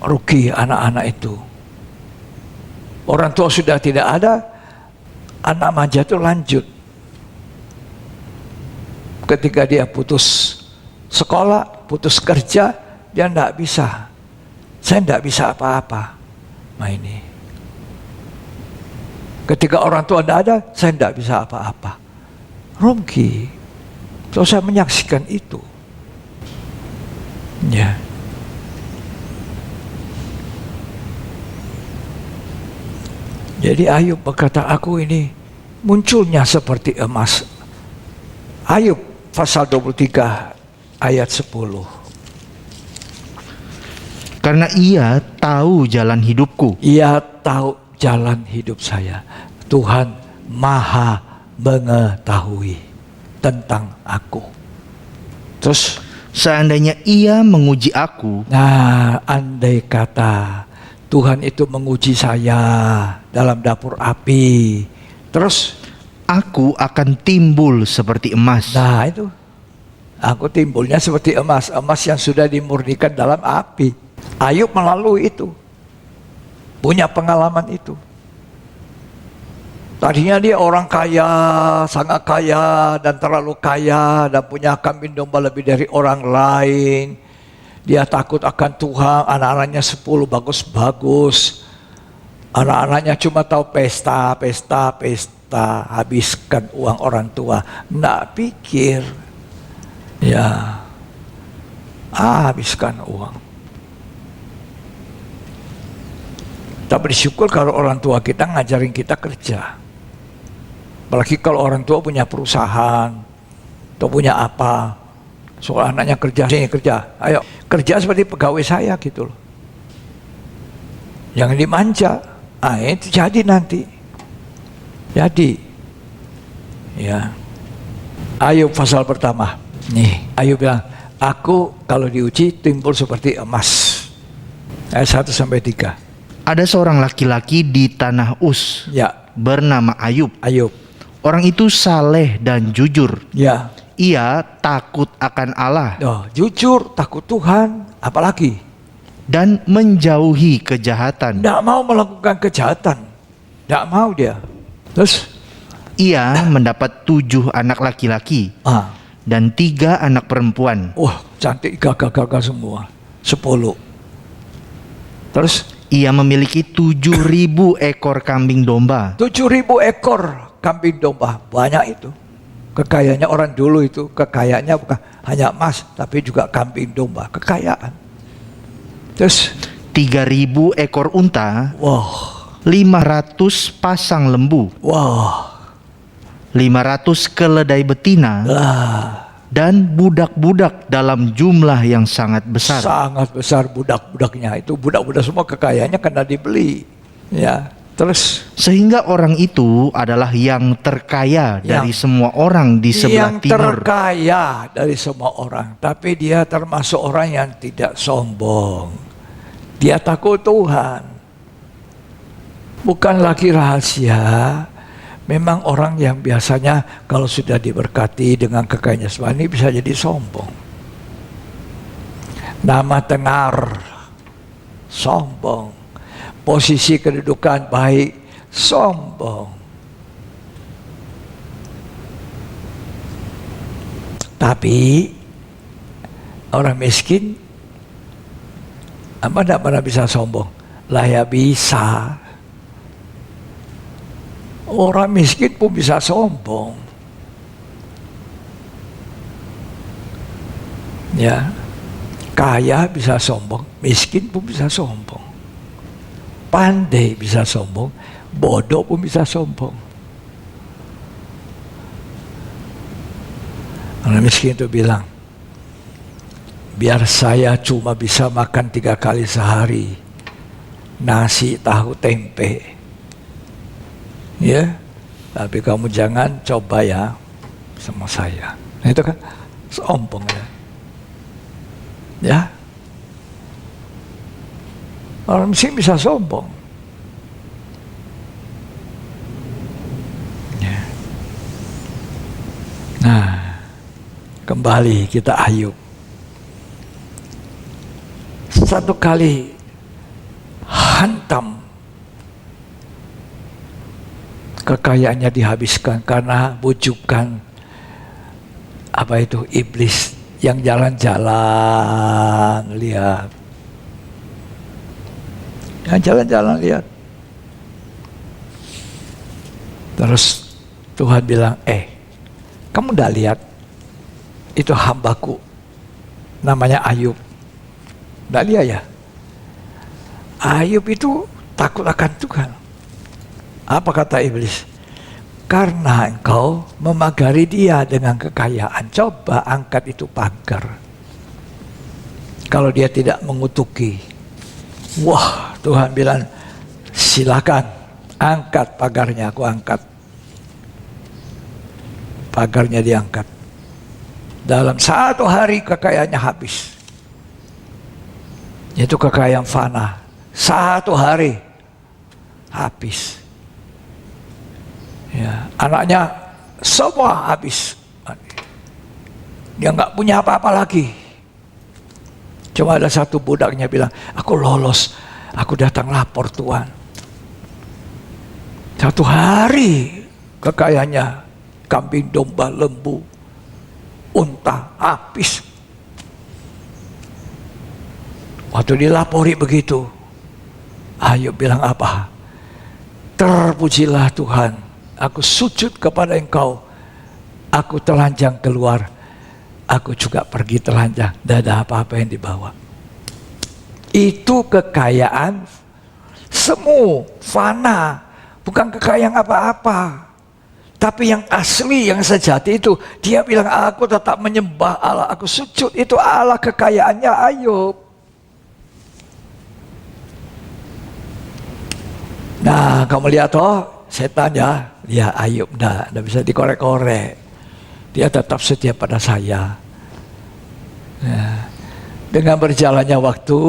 Rugi anak-anak itu. Orang tua sudah tidak ada, anak manja itu lanjut. Ketika dia putus sekolah, putus kerja, dia tidak bisa. Saya tidak bisa apa-apa. Nah ini. Ketika orang tua tidak ada, saya tidak bisa apa-apa. Rugi. So, saya menyaksikan itu. Ya. Jadi Ayub berkata, aku ini munculnya seperti emas. Ayub pasal 23 ayat 10. Karena ia tahu jalan hidupku. Ia tahu jalan hidup saya. Tuhan maha mengetahui tentang aku. Terus, Seandainya ia menguji aku, nah, andai kata Tuhan itu menguji saya dalam dapur api, terus aku akan timbul seperti emas. nah itu, Aku timbulnya seperti emas, emas yang sudah dimurnikan dalam api. Ayub melalui itu, punya pengalaman itu. Tadinya dia orang kaya, sangat kaya dan terlalu kaya dan punya kambing domba lebih dari orang lain. Dia takut akan Tuhan, anak-anaknya 10 bagus-bagus. Anak-anaknya cuma tahu pesta, pesta, pesta, habiskan uang orang tua. Nggak pikir, ya, habiskan uang. Kita bersyukur kalau orang tua kita ngajarin kita kerja. Apalagi kalau orang tua punya perusahaan atau punya apa, soal anaknya kerja, sini kerja, ayo kerja seperti pegawai saya gitu loh. Jangan dimanja, itu jadi nanti. Jadi, ya. Ayub pasal pertama, nih Ayub bilang, aku kalau diuji timbul seperti emas. Ayat 1-3. Ada seorang laki-laki di tanah Uz, Ya, bernama Ayub. Ayub. Orang itu saleh dan jujur. Ya. Ia takut akan Allah Oh, jujur, takut Tuhan, apalagi dan menjauhi kejahatan. tidak mau melakukan kejahatan, tidak mau dia. Terus, Ia mendapat 7 anak laki-laki dan 3 anak perempuan. wah cantik, gagah-gagah semua, 10. Terus, Ia memiliki 7.000 ekor kambing domba 7.000 ekor kambing domba, banyak itu. Kekayaannya orang dulu itu, kekayaannya bukan hanya emas, tapi juga kambing domba, kekayaan. Terus, 3.000 ekor unta, wah, 500 pasang lembu, wah, 500 keledai betina, dan budak-budak dalam jumlah yang sangat besar. sangat besar budak-budaknya itu. Budak-budak semua kekayaannya karena dibeli. Ya, terus Sehingga orang itu adalah yang terkaya dari semua orang di sebelah yang timur. terkaya dari semua orang, tapi dia termasuk orang yang tidak sombong. Dia takut Tuhan. Bukan lagi rahasia. Memang orang yang biasanya kalau sudah diberkati dengan kekayaannya semua ini bisa jadi sombong. Nama tenar, sombong. Posisi kedudukan baik, sombong. Tapi orang miskin apa tidak pernah bisa sombong? Lah ya bisa. Orang miskin pun bisa sombong. Ya, kaya bisa sombong, miskin pun bisa sombong. Pandai bisa sombong, bodoh pun bisa sombong. Orang miskin itu bilang, biar saya cuma bisa makan 3 kali sehari, nasi, tahu, tempe. Ya, tapi kamu jangan coba ya sama saya. Nah, itu kan sombong ya. Ya, orang miskin bisa sombong. Ya. Nah, kembali kita Ayub. Satu kali hantam kekayaannya dihabiskan karena bujukan apa itu iblis yang jalan-jalan lihat. Yang jalan-jalan lihat. Terus Tuhan bilang, kamu udah lihat itu hambaku namanya Ayub. Nggak lihat ya? Ayub itu takut akan Tuhan. Apa kata iblis? Karena engkau memagari dia dengan kekayaan. Coba angkat itu pagar. Kalau dia tidak mengutuki. Wah, Tuhan bilang, silakan angkat pagarnya, aku angkat. Pagarnya diangkat. Dalam 1 hari kekayaannya habis. Itu kekayaan fana. 1 hari habis. Ya, anaknya semua habis. Dia nggak punya apa-apa lagi. Cuma ada satu budaknya bilang, aku lolos, aku datang lapor Tuhan. Satu hari kekayaannya, kambing, domba, lembu, unta, habis. Waktu dilapori begitu, Ayub bilang apa? Terpujilah Tuhan, aku sujud kepada Engkau, aku telanjang keluar, aku juga pergi telanjang, tidak ada apa-apa yang dibawa. Itu kekayaan semu, fana, bukan kekayaan apa-apa. Tapi yang asli, yang sejati itu, dia bilang aku tetap menyembah Allah, aku sujud, itu Allah kekayaannya Ayub. Nah, kamu lihat setan ya, Ayub enggak bisa dikorek-korek. Dia tetap setia pada saya. Nah, dengan berjalannya waktu,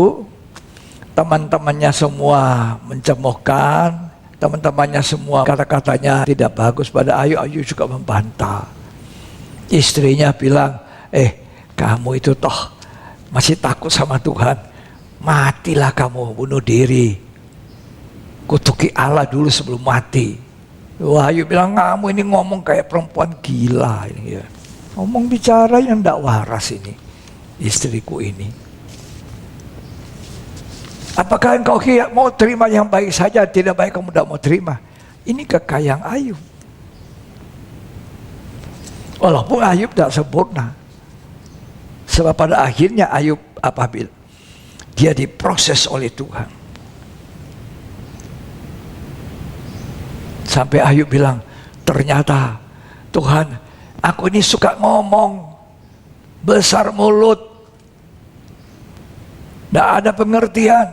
teman-temannya semua mencemoohkan, teman-temannya semua kata-katanya tidak bagus pada Ayub. Ayub juga membantah. Istrinya bilang, kamu itu toh masih takut sama Tuhan, matilah kamu, bunuh diri. Kutuki Allah dulu sebelum mati. Wahyu bilang, kamu ini ngomong kayak perempuan gila ini ya. Ngomong bicara yang tidak waras ini, istriku ini. Apakah engkau mau terima yang baik saja, tidak baik kamu tidak mau terima? Ini kekayaan Ayub. Walaupun Ayub tidak sempurna. Sebab pada akhirnya Ayub apabila dia diproses oleh Tuhan. Sampai Ayub bilang, ternyata Tuhan, aku ini suka ngomong, besar mulut, tidak ada pengertian.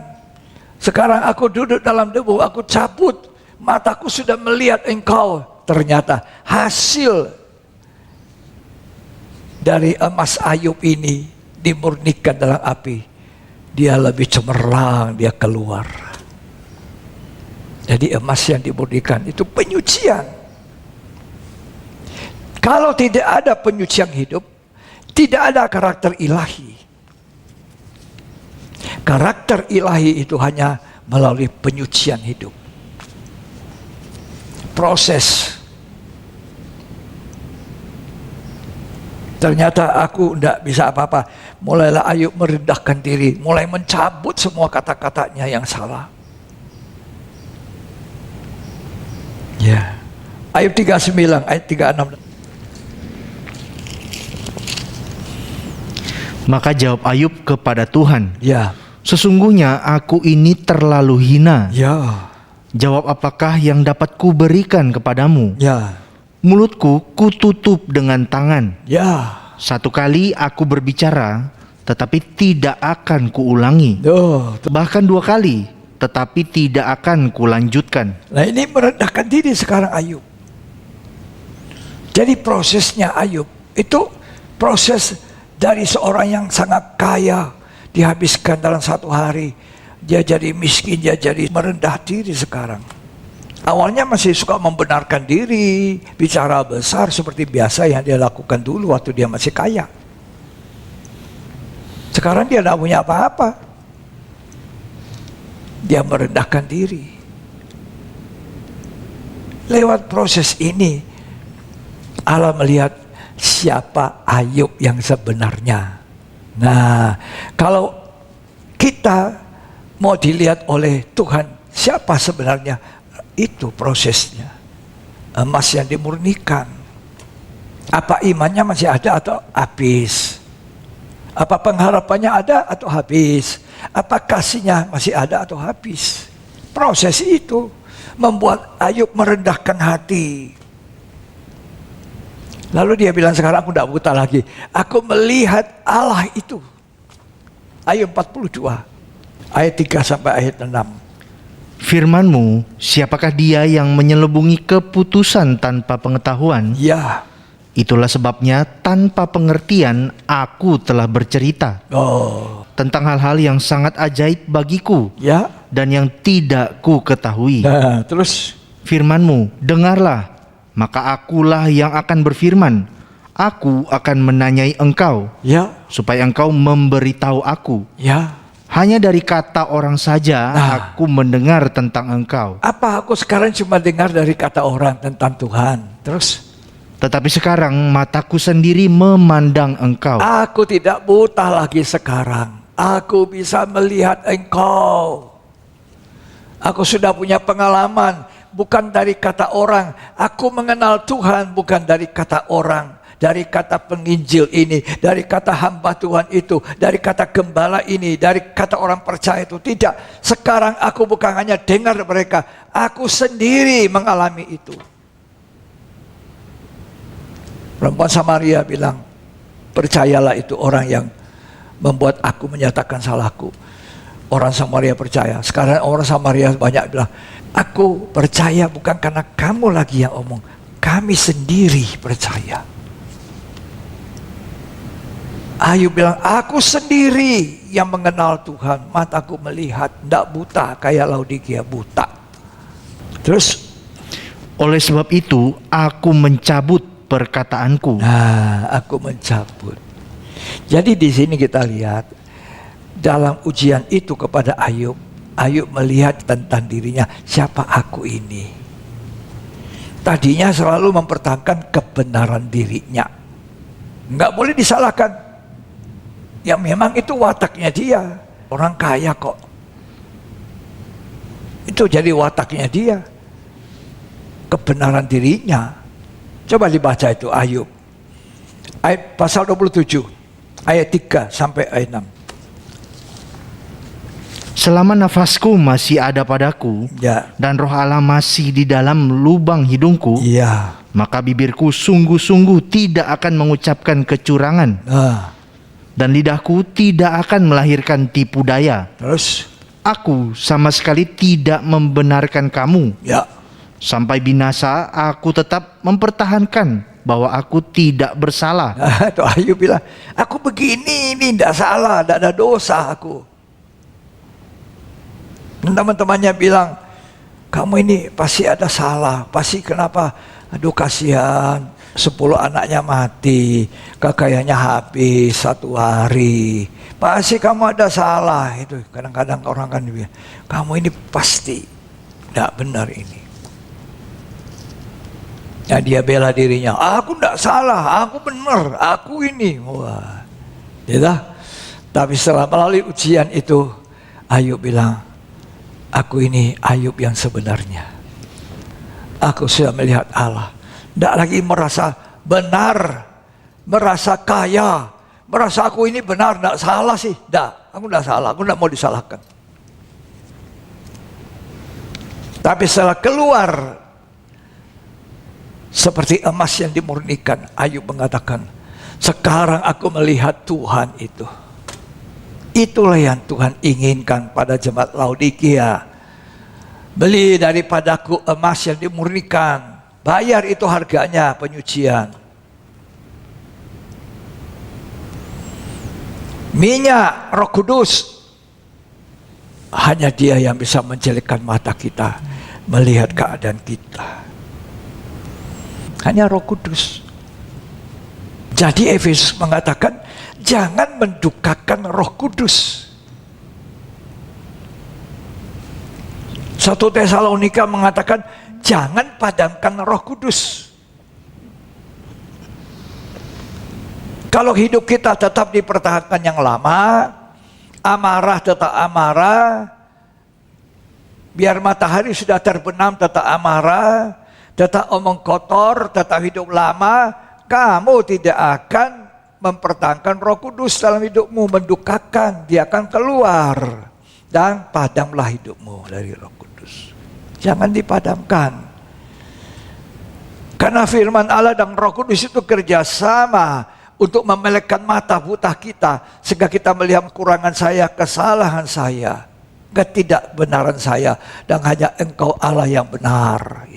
Sekarang aku duduk dalam debu, aku cabut, mataku sudah melihat Engkau. Ternyata hasil dari emas Ayub ini dimurnikan dalam api. Dia lebih cemerlang, dia keluar. Jadi emas yang dimurnikan itu penyucian. Kalau tidak ada penyucian hidup, tidak ada karakter ilahi. Karakter ilahi itu hanya melalui penyucian hidup. Proses. Ternyata aku tidak bisa apa-apa. Mulailah Ayub merendahkan diri, mulai mencabut semua kata-katanya yang salah. Ya. Ayub 39 ayat 36. Maka jawab Ayub kepada Tuhan, Ya. sesungguhnya aku ini terlalu hina. Ya. Jawab apakah yang dapat kuberikan kepadamu? Ya. Mulutku kututup dengan tangan. Ya. Satu kali aku berbicara, tetapi tidak akan kuulangi. Bahkan 2 kali, tetapi tidak akan kulanjutkan. Nah, ini merendahkan diri sekarang Ayub. Jadi prosesnya Ayub itu proses dari seorang yang sangat kaya, dihabiskan dalam 1 hari. Dia jadi miskin, dia jadi merendah diri sekarang. Awalnya masih suka membenarkan diri, bicara besar seperti biasa yang dia lakukan dulu waktu dia masih kaya. Sekarang dia tidak punya apa-apa. Dia merendahkan diri. Lewat proses ini, Allah melihat siapa Ayub yang sebenarnya. Nah, kalau kita mau dilihat oleh Tuhan, siapa sebenarnya? Itu prosesnya. Emas yang dimurnikan. Apa imannya masih ada atau habis? Apa pengharapannya ada atau habis? Apa kasihnya masih ada atau habis? Proses itu membuat Ayub merendahkan hati. Lalu dia bilang, sekarang aku tidak buta lagi. Aku melihat Allah itu. Ayub 42 ayat 3 sampai ayat 6. Firman-Mu, siapakah dia yang menyelubungi keputusan tanpa pengetahuan? Ya. Itulah sebabnya tanpa pengertian aku telah bercerita tentang hal-hal yang sangat ajaib bagiku, Ya. dan yang tidak ku ketahui. Nah, terus Firman-Mu, dengarlah, maka akulah yang akan berfirman. Aku akan menanyai engkau, Ya, supaya engkau memberitahu aku. ya. Hanya dari kata orang saja aku mendengar tentang engkau. Apa aku sekarang cuma dengar dari kata orang tentang Tuhan? Terus, Tetapi sekarang mataku sendiri memandang engkau. aku tidak buta lagi sekarang. Aku bisa melihat engkau. Aku sudah punya pengalaman, bukan dari kata orang. Aku mengenal Tuhan bukan dari kata orang. Dari kata penginjil ini, dari kata hamba Tuhan itu, dari kata gembala ini, dari kata orang percaya itu. Tidak, sekarang aku bukan hanya dengar mereka, aku sendiri mengalami itu. Perempuan Samaria bilang, percayalah itu orang yang membuat aku menyatakan salahku. Orang Samaria percaya. Sekarang orang Samaria banyak bilang, aku percaya bukan karena kamu lagi yang omong, kami sendiri percaya. Ayub bilang, aku sendiri yang mengenal Tuhan. Mataku melihat, tidak buta kayak Laodikia buta. Terus, Oleh sebab itu aku mencabut perkataanku. nah, aku mencabut. Jadi di sini kita lihat, dalam ujian itu kepada Ayub, Ayub melihat tentang dirinya, siapa aku ini? Tadinya selalu mempertahankan kebenaran dirinya. Nggak boleh disalahkan. Ya memang itu wataknya dia. Orang kaya kok. Itu jadi wataknya dia. Kebenaran dirinya. Coba dibaca itu Ayub. Ayat pasal 27. Ayat 3 sampai ayat 6. Selama nafasku masih ada padaku, Ya. dan roh Allah masih di dalam lubang hidungku, Iya. maka bibirku sungguh-sungguh tidak akan mengucapkan kecurangan, Nah, dan lidahku tidak akan melahirkan tipu daya. terus Aku sama sekali tidak membenarkan kamu. ya. Sampai binasa aku tetap mempertahankan bahwa aku tidak bersalah. Nah, itu Ayub bilang, aku begini ini tidak salah, tidak ada dosa aku. Dan teman-temannya bilang, kamu ini pasti ada salah, pasti kenapa? Aduh kasihan, 10 anaknya mati, kekayaannya habis 1 hari. Pasti kamu ada salah. Itu kadang-kadang orang kan bilang, kamu ini pasti tidak benar ini. Ya dia bela dirinya, aku tidak salah, aku benar, aku ini. Wah, ya. Tapi setelah melalui ujian itu, Ayub bilang, aku ini Ayub yang sebenarnya. Aku sudah melihat Allah. Tidak lagi merasa benar, merasa kaya, merasa aku ini benar, tidak salah sih. Tidak, aku tidak salah, aku tidak mau disalahkan. Tapi setelah keluar seperti emas yang dimurnikan, Ayub mengatakan, sekarang aku melihat Tuhan itu. Itulah yang Tuhan inginkan pada jemaat Laodikia. Beli daripadaku emas yang dimurnikan, bayar itu harganya penyucian. Minyak Roh Kudus, hanya Dia yang bisa menjelekkan mata kita, melihat keadaan kita. Hanya Roh Kudus. Jadi Efesus mengatakan, jangan mendukakan Roh Kudus. 1 Tesalonika mengatakan, jangan padamkan Roh Kudus. Kalau hidup kita tetap dipertahankan yang lama, amarah tetap amarah, biar matahari sudah terbenam tetap amarah, tetap omong kotor, tetap hidup lama, kamu tidak akan mempertahankan Roh Kudus dalam hidupmu, mendukakan, dia akan keluar. Dan padamlah hidupmu dari Roh Kudus. Jangan dipadamkan. Karena firman Allah dan Roh Kudus itu kerjasama untuk memelekkan mata buta kita, sehingga kita melihat kekurangan saya, kesalahan saya, ketidakbenaran saya, dan hanya Engkau Allah yang benar.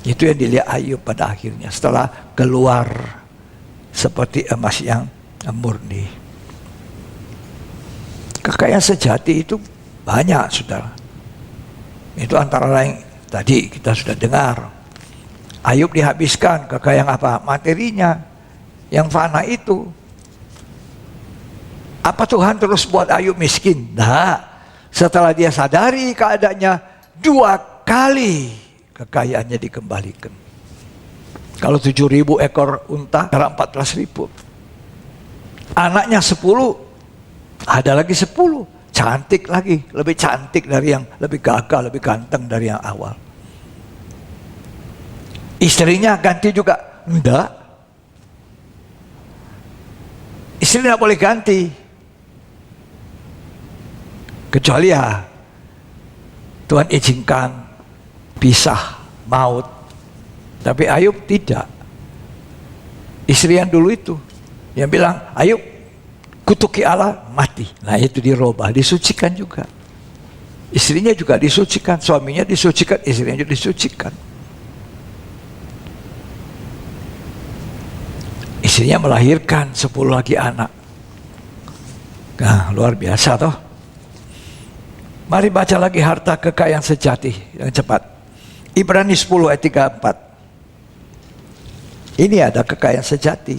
Itu yang dilihat Ayub pada akhirnya setelah keluar seperti emas yang murni. Kekayaan sejati itu banyak, saudara. Itu antara lain tadi kita sudah dengar. Ayub dihabiskan, kekayaan apa? Materinya, yang fana itu. Apa Tuhan terus buat Ayub miskin? Nah, setelah dia sadari keadaannya, 2 kali kekayaannya dikembalikan. Kalau 7.000 ekor unta, sekarang 14.000. Anaknya 10, ada lagi 10. Cantik lagi, lebih cantik dari yang lebih gagah, lebih ganteng dari yang awal. Istrinya ganti juga? Enggak. Istri tidak boleh ganti. Kecuali ya Tuhan izinkan pisah, maut. Tapi Ayub tidak. Istri yang dulu itu yang bilang, Ayub kutuki Allah, mati. Nah itu dirubah, disucikan juga. Istrinya juga disucikan, suaminya disucikan, istrinya juga disucikan. Istrinya melahirkan 10 lagi anak. Nah luar biasa toh. Mari baca lagi harta kekayaan sejati yang cepat. Ibrani 10 ayat 34. Ini ada kekayaan sejati.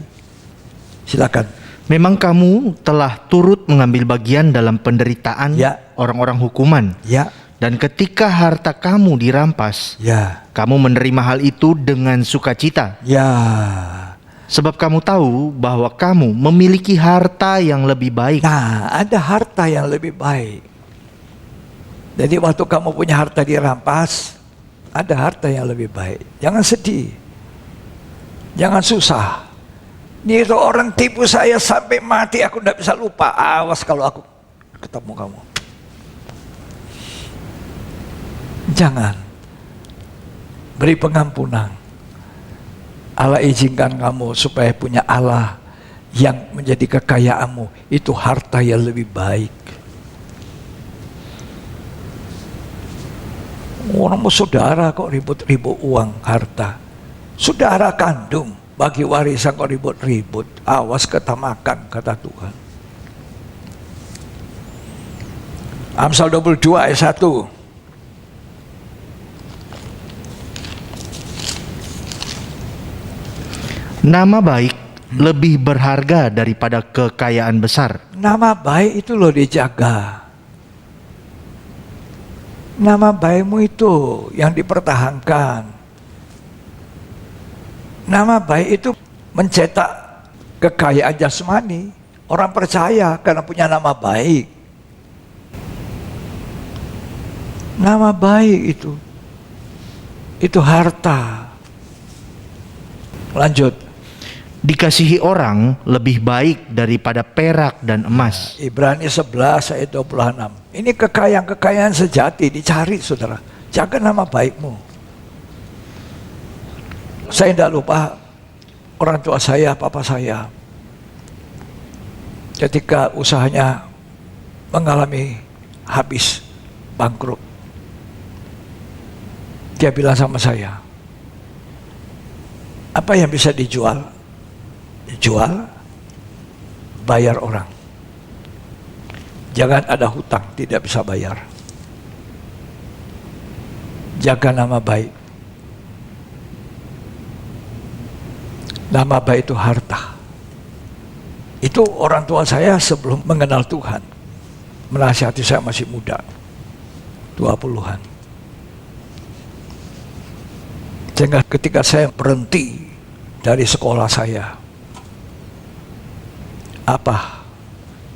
Silakan. Memang kamu telah turut mengambil bagian dalam penderitaan orang-orang hukuman. Ya. Dan ketika harta kamu dirampas, kamu menerima hal itu dengan sukacita. Sebab kamu tahu bahwa kamu memiliki harta yang lebih baik. Nah, ada harta yang lebih baik. Jadi waktu kamu punya harta dirampas, ada harta yang lebih baik. Jangan sedih. Jangan susah. Ini itu orang tipu saya sampai mati, aku tidak bisa lupa. Awas kalau aku ketemu kamu. Jangan. Beri pengampunan. Allah izinkan kamu supaya punya Allah yang menjadi kekayaanmu. Itu harta yang lebih baik. Orang saudara kok ribut-ribut uang, harta. Saudara kandung bagi warisan kok ribut-ribut. Awas ketamakan, kata Tuhan. Amsal 22 ayat 1. Nama baik lebih berharga daripada kekayaan besar. Nama baik itu loh dijaga. Nama baikmu itu yang dipertahankan. Nama baik itu mencetak kekayaan jasmani. Orang percaya karena punya nama baik. Nama baik itu harta. Lanjut. Dikasihi orang lebih baik daripada perak dan emas. Ibrani 11 ayat 26. Ini kekayaan-kekayaan sejati dicari, saudara. Jaga nama baikmu. Saya tidak lupa orang tua saya, papa saya, ketika usahanya mengalami habis, bangkrut. Dia bilang sama saya, apa yang bisa dijual? Jual, bayar orang. Jangan ada hutang, tidak bisa bayar. Jaga nama baik. Nama baik itu harta. Itu orang tua saya sebelum mengenal Tuhan. Menasihati saya masih muda, 20-an. Sehingga ketika saya berhenti dari sekolah saya,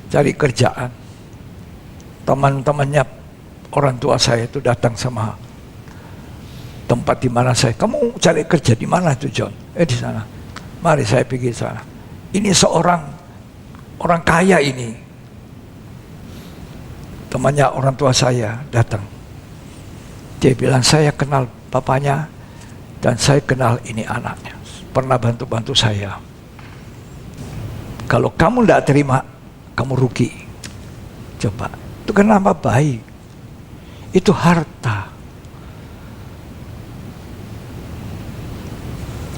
cari kerjaan, teman-temannya orang tua saya itu datang sama tempat di mana saya, kamu cari kerja di mana tuh John? Di sana. Mari saya pergi sana. Ini seorang orang kaya ini. Temannya orang tua saya datang. Dia bilang, saya kenal bapaknya dan saya kenal ini anaknya. Pernah bantu-bantu saya. Kalau kamu tidak terima, kamu rugi. Coba, itu kan nama baik. Itu harta.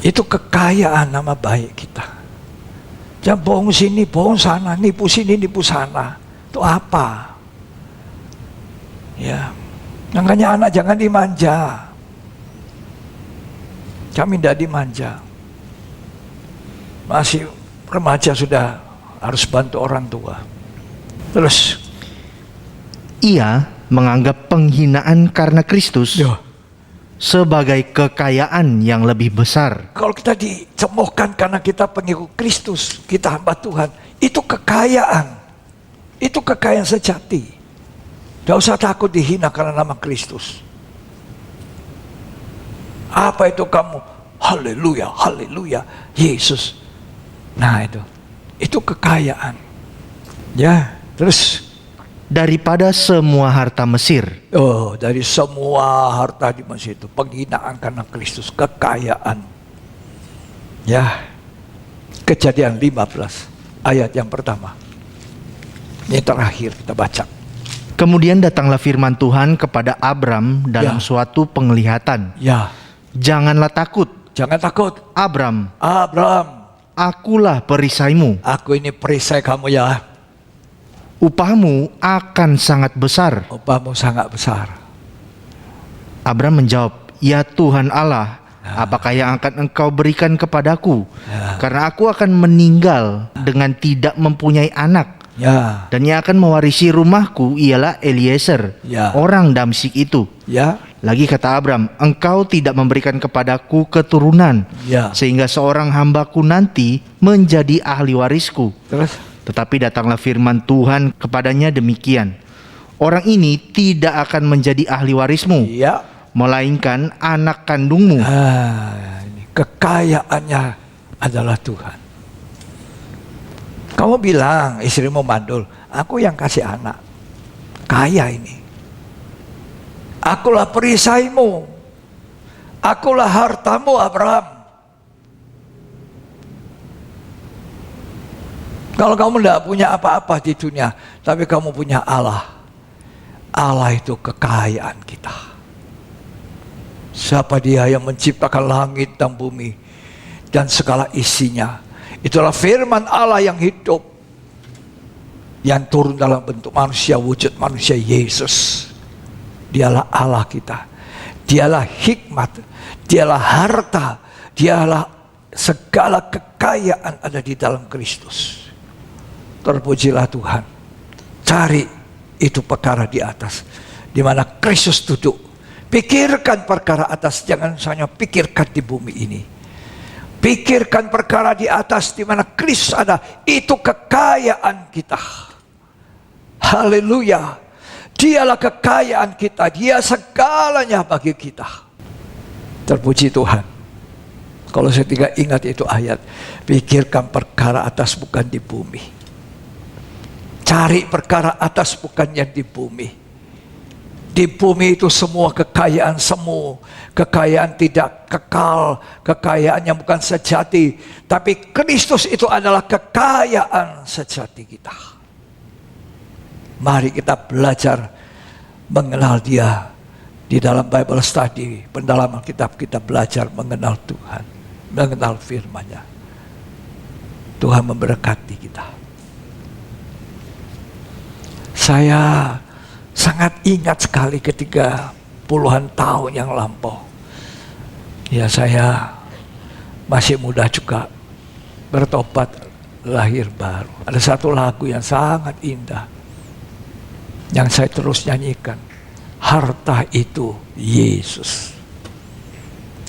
Itu kekayaan nama baik kita. Jangan bohong sini, bohong sana, nipu sini, nipu sana. Itu apa? Ya, makanya anak jangan dimanja. Kami tidak dimanja. Masih remaja sudah harus bantu orang tua. Terus ia menganggap penghinaan karena Kristus sebagai kekayaan yang lebih besar. Kalau kita dicemoohkan karena kita pengikut Kristus, kita hamba Tuhan, itu kekayaan. Itu kekayaan sejati. Tidak usah takut dihina karena nama Kristus. Apa itu kamu? Haleluya, haleluya, Yesus. Nah itu kekayaan. Ya, terus Daripada semua harta Mesir. Dari semua harta di Mesir itu penghinaan karena Kristus, kekayaan. Ya, Kejadian 15 ayat yang pertama. Ini terakhir kita baca. Kemudian datanglah firman Tuhan kepada Abram dalam suatu penglihatan. Janganlah takut. Jangan takut. Abram, akulah perisaimu. Aku ini perisai kamu ya. Upahmu akan sangat besar. Upahmu sangat besar. Abram menjawab, ya Tuhan Allah, apakah yang akan engkau berikan kepadaku? Karena aku akan meninggal dengan tidak mempunyai anak. Dan yang akan mewarisi rumahku ialah Eliezer, orang Damsyik itu. Lagi kata Abram, engkau tidak memberikan kepadaku keturunan, sehingga seorang hambaku nanti menjadi ahli warisku. Tetapi datanglah firman Tuhan kepadanya demikian, orang ini tidak akan menjadi ahli warismu, melainkan anak kandungmu. Ini kekayaannya adalah Tuhan. Kamu bilang istrimu mandul, aku yang kasih anak. Kaya ini. Akulah perisaimu. Akulah hartamu, Abraham. Kalau kamu tidak punya apa-apa di dunia, tapi kamu punya Allah. Allah itu kekayaan kita. Siapa dia yang menciptakan langit dan bumi dan segala isinya? Itulah firman Allah yang hidup, yang turun dalam bentuk manusia, wujud manusia Yesus. Dialah Allah kita. Dialah hikmat, dialah harta, dialah segala kekayaan ada di dalam Kristus. Terpujilah Tuhan. Cari itu perkara di atas, di mana Kristus duduk. Pikirkan perkara atas, jangan hanya pikirkan di bumi ini. Pikirkan perkara di atas, di mana Kristus ada. Itu kekayaan kita. Haleluya. Dialah kekayaan kita. Dia segalanya bagi kita. Terpuji Tuhan. Kalau saya tidak ingat itu ayat, pikirkan perkara atas bukan di bumi. Cari perkara atas bukan yang di bumi. Di bumi itu semua kekayaan semu. Kekayaan tidak kekal. Kekayaan yang bukan sejati. Tapi Kristus itu adalah kekayaan sejati kita. Mari kita belajar mengenal Dia. Di dalam Bible study, pendalaman kitab, kita belajar mengenal Tuhan. Mengenal firman-Nya. Tuhan memberkati kita. Saya sangat ingat sekali ketika puluhan tahun yang lampau. Ya, saya masih muda juga, bertobat, lahir baru. Ada satu lagu yang sangat indah yang saya terus nyanyikan. Harta itu Yesus.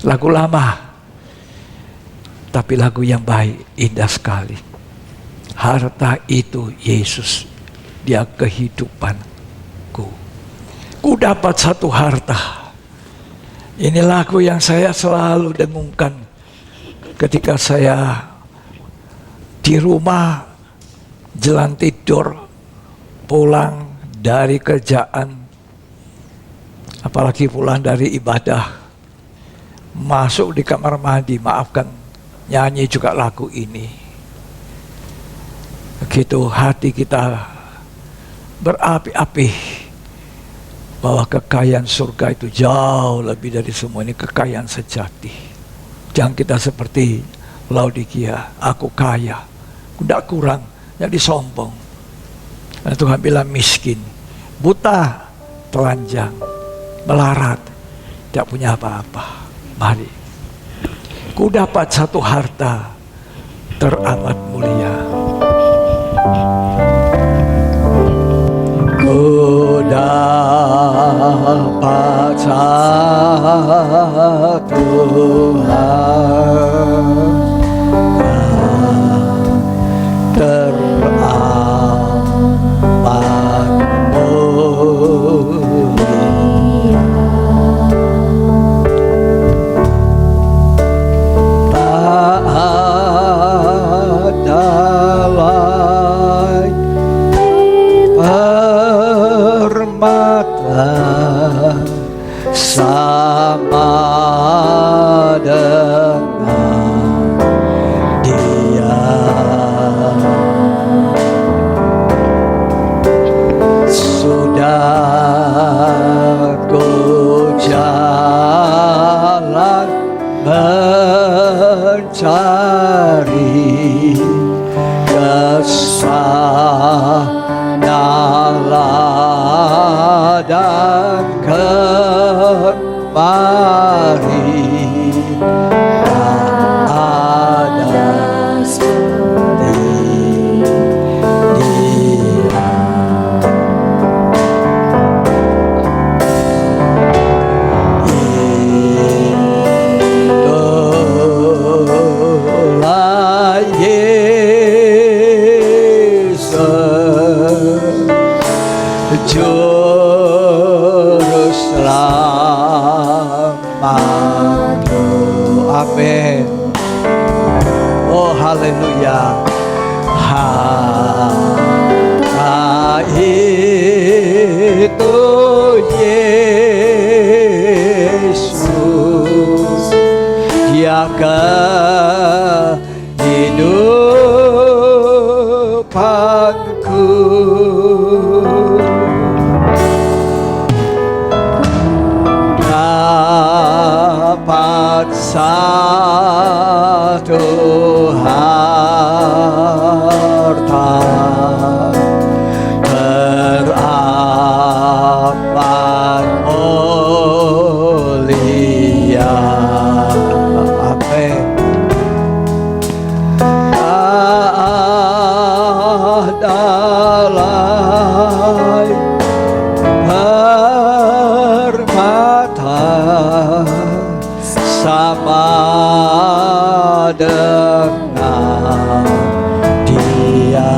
Lagu lama, tapi lagu yang baik, indah sekali. Harta itu Yesus. Dia kehidupanku. Ku dapat satu harta. Ini lagu yang saya selalu dengungkan ketika saya di rumah, jalan tidur, pulang dari kerjaan, apalagi pulang dari ibadah, masuk di kamar mandi, maafkan, nyanyi juga lagu ini. Begitu hati kita berapi-api bahwa kekayaan surga itu jauh lebih dari semua ini, kekayaan sejati. Jangan kita seperti Laodikia, aku kaya, tidak kurang, jadi sombong. Dan Tuhan bilang miskin, buta, telanjang, melarat, tidak punya apa-apa. Mari ku dapat satu harta teramat mulia. Ku dapat satu harta teramat mulia. Tak ada lain permata sama dengan Dia. Sudah ku jalan mencari kesanalah dan kemari. Tak ada seperti Dia. Itulah Yesus, Juru Selamatku. Amin. Oh haleluya. Harta itu Yesus, Dia kehidupanku. Dapat satu harta teramat mulia. Amin. Ada lain permata sama dengan Dia.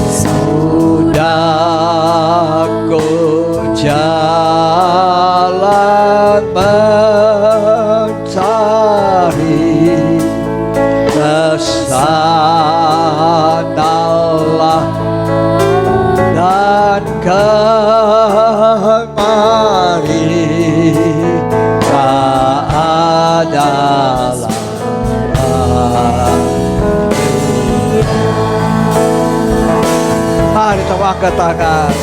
Sudah ku jalan mencari kesanalah dan kemari. Tak ada lain. Mari kita angkat tangan.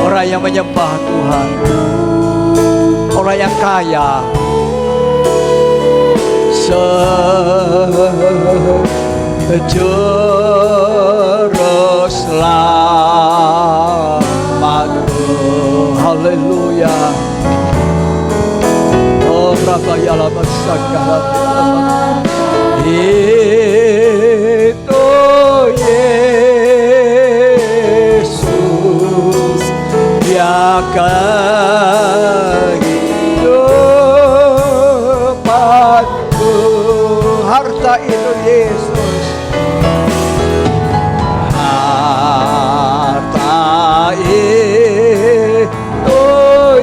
Orang yang menyembah Tuhan, orang yang kaya, Juru Selamatku. Haleluya. Oh Rabbaya Masakala. Itu Yesus, Dia kehidupanku. Harta itu Yesus, harta itu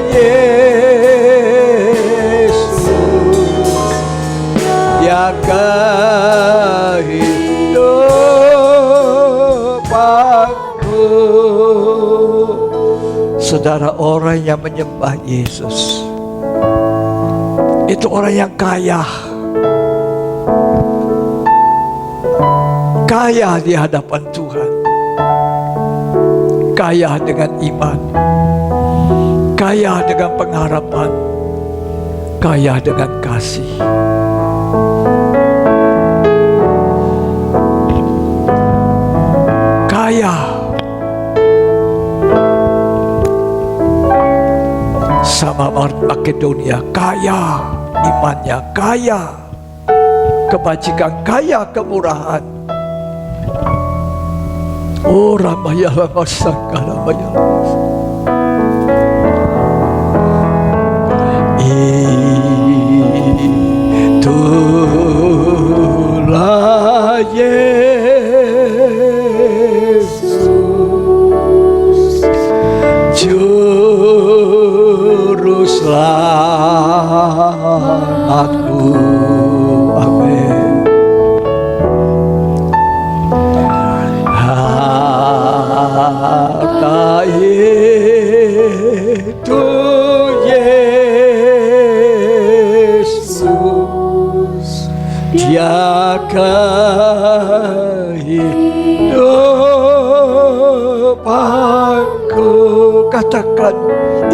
Yesus, Dia kehidupanku. Saudara, orang yang menyembah Yesus itu orang yang kaya. Kaya di hadapan Tuhan, kaya dengan iman, kaya dengan pengharapan, kaya dengan kasih. Kaya Makedonia kaya imannya, kaya kebajikan, kaya kemurahan. Oh Ramayala Masangka Ramayala. Itulah Yesus, Juru Selamatku. Amin. Harta itu Yesus, Dia kehidupanku. Katakan,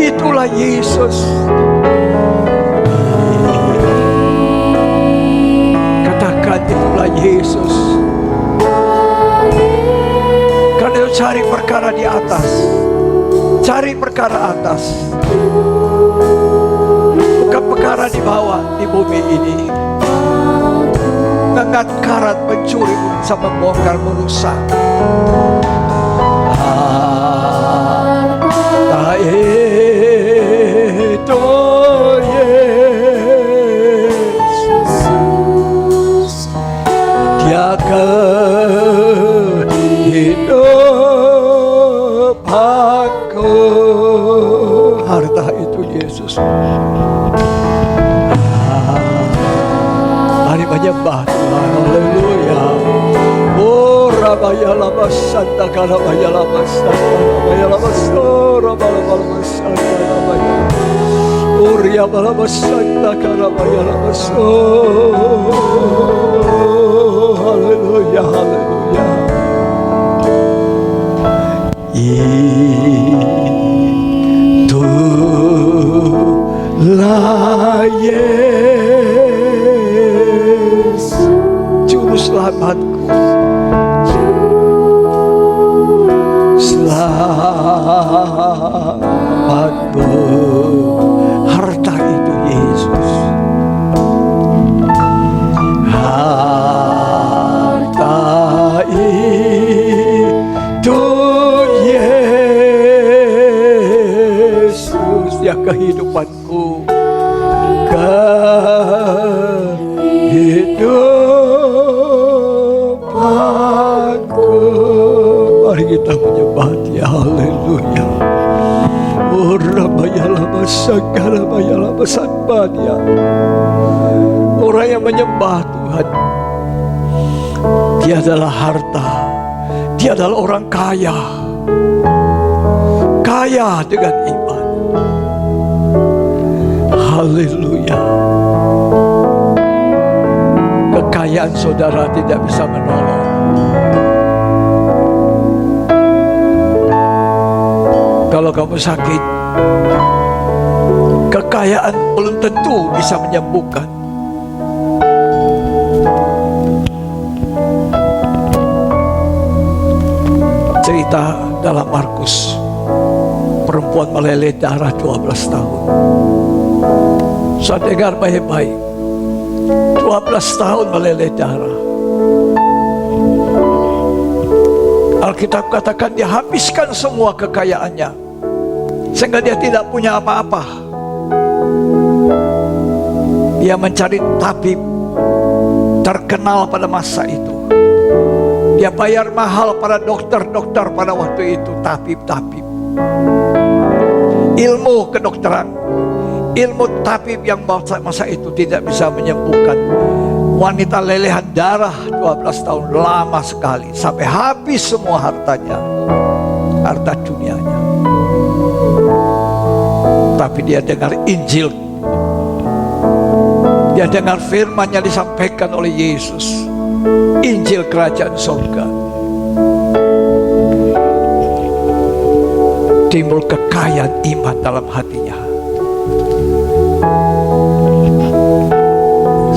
itulah Yesus. Katakan, itulah Yesus. Karena cari perkara di atas, cari perkara atas, bukan perkara di bawah, di bumi ini. Mengat karat, mencuri, bisa membongkar, merusak. Harta itu Yesus, Dia kehidupanku. Harta itu Yesus. Mari menyembah Tuhan. Haleluya. Oh Ramayala Masanta Karamayala Masanta Ramayala Masanta Ramayala Masanta Ramayala. Oh Ramayala Masanta Karamayala Masanta. Haleluya, haleluya. Itulah Yesus, Juru Selamatku, selamatku. Harta itu Yesus. Harta itu Yesus, Dia kehidupanku, kehidupanku. Mari kita menyembah Dia. Haleluya. Oh Ramayala Masangka Ramayala Masangka Dia. Orang yang menyembah Tuhan, dia adalah harta, dia adalah orang kaya, kaya dengan iman. Haleluya. Kekayaan saudara tidak bisa menolong. Kalau kamu sakit, kekayaan belum tentu bisa menyembuhkan. Cerita dalam Markus, perempuan meleleh darah 12 tahun. Saya dengar baik-baik, 12 tahun meleleh darah. Alkitab katakan dia habiskan semua kekayaannya, sehingga dia tidak punya apa-apa. Dia mencari tabib terkenal pada masa itu. Dia bayar mahal para dokter-dokter pada waktu itu, tabib-tabib. Ilmu kedokteran, ilmu tabib yang masa itu tidak bisa menyembuhkan. Wanita lelehan darah 12 tahun, lama sekali, sampai habis semua hartanya, harta dunianya. Tapi dia dengar Injil, dia dengar firman yang disampaikan oleh Yesus, Injil Kerajaan Surga. Timbul kekayaan iman dalam hatinya.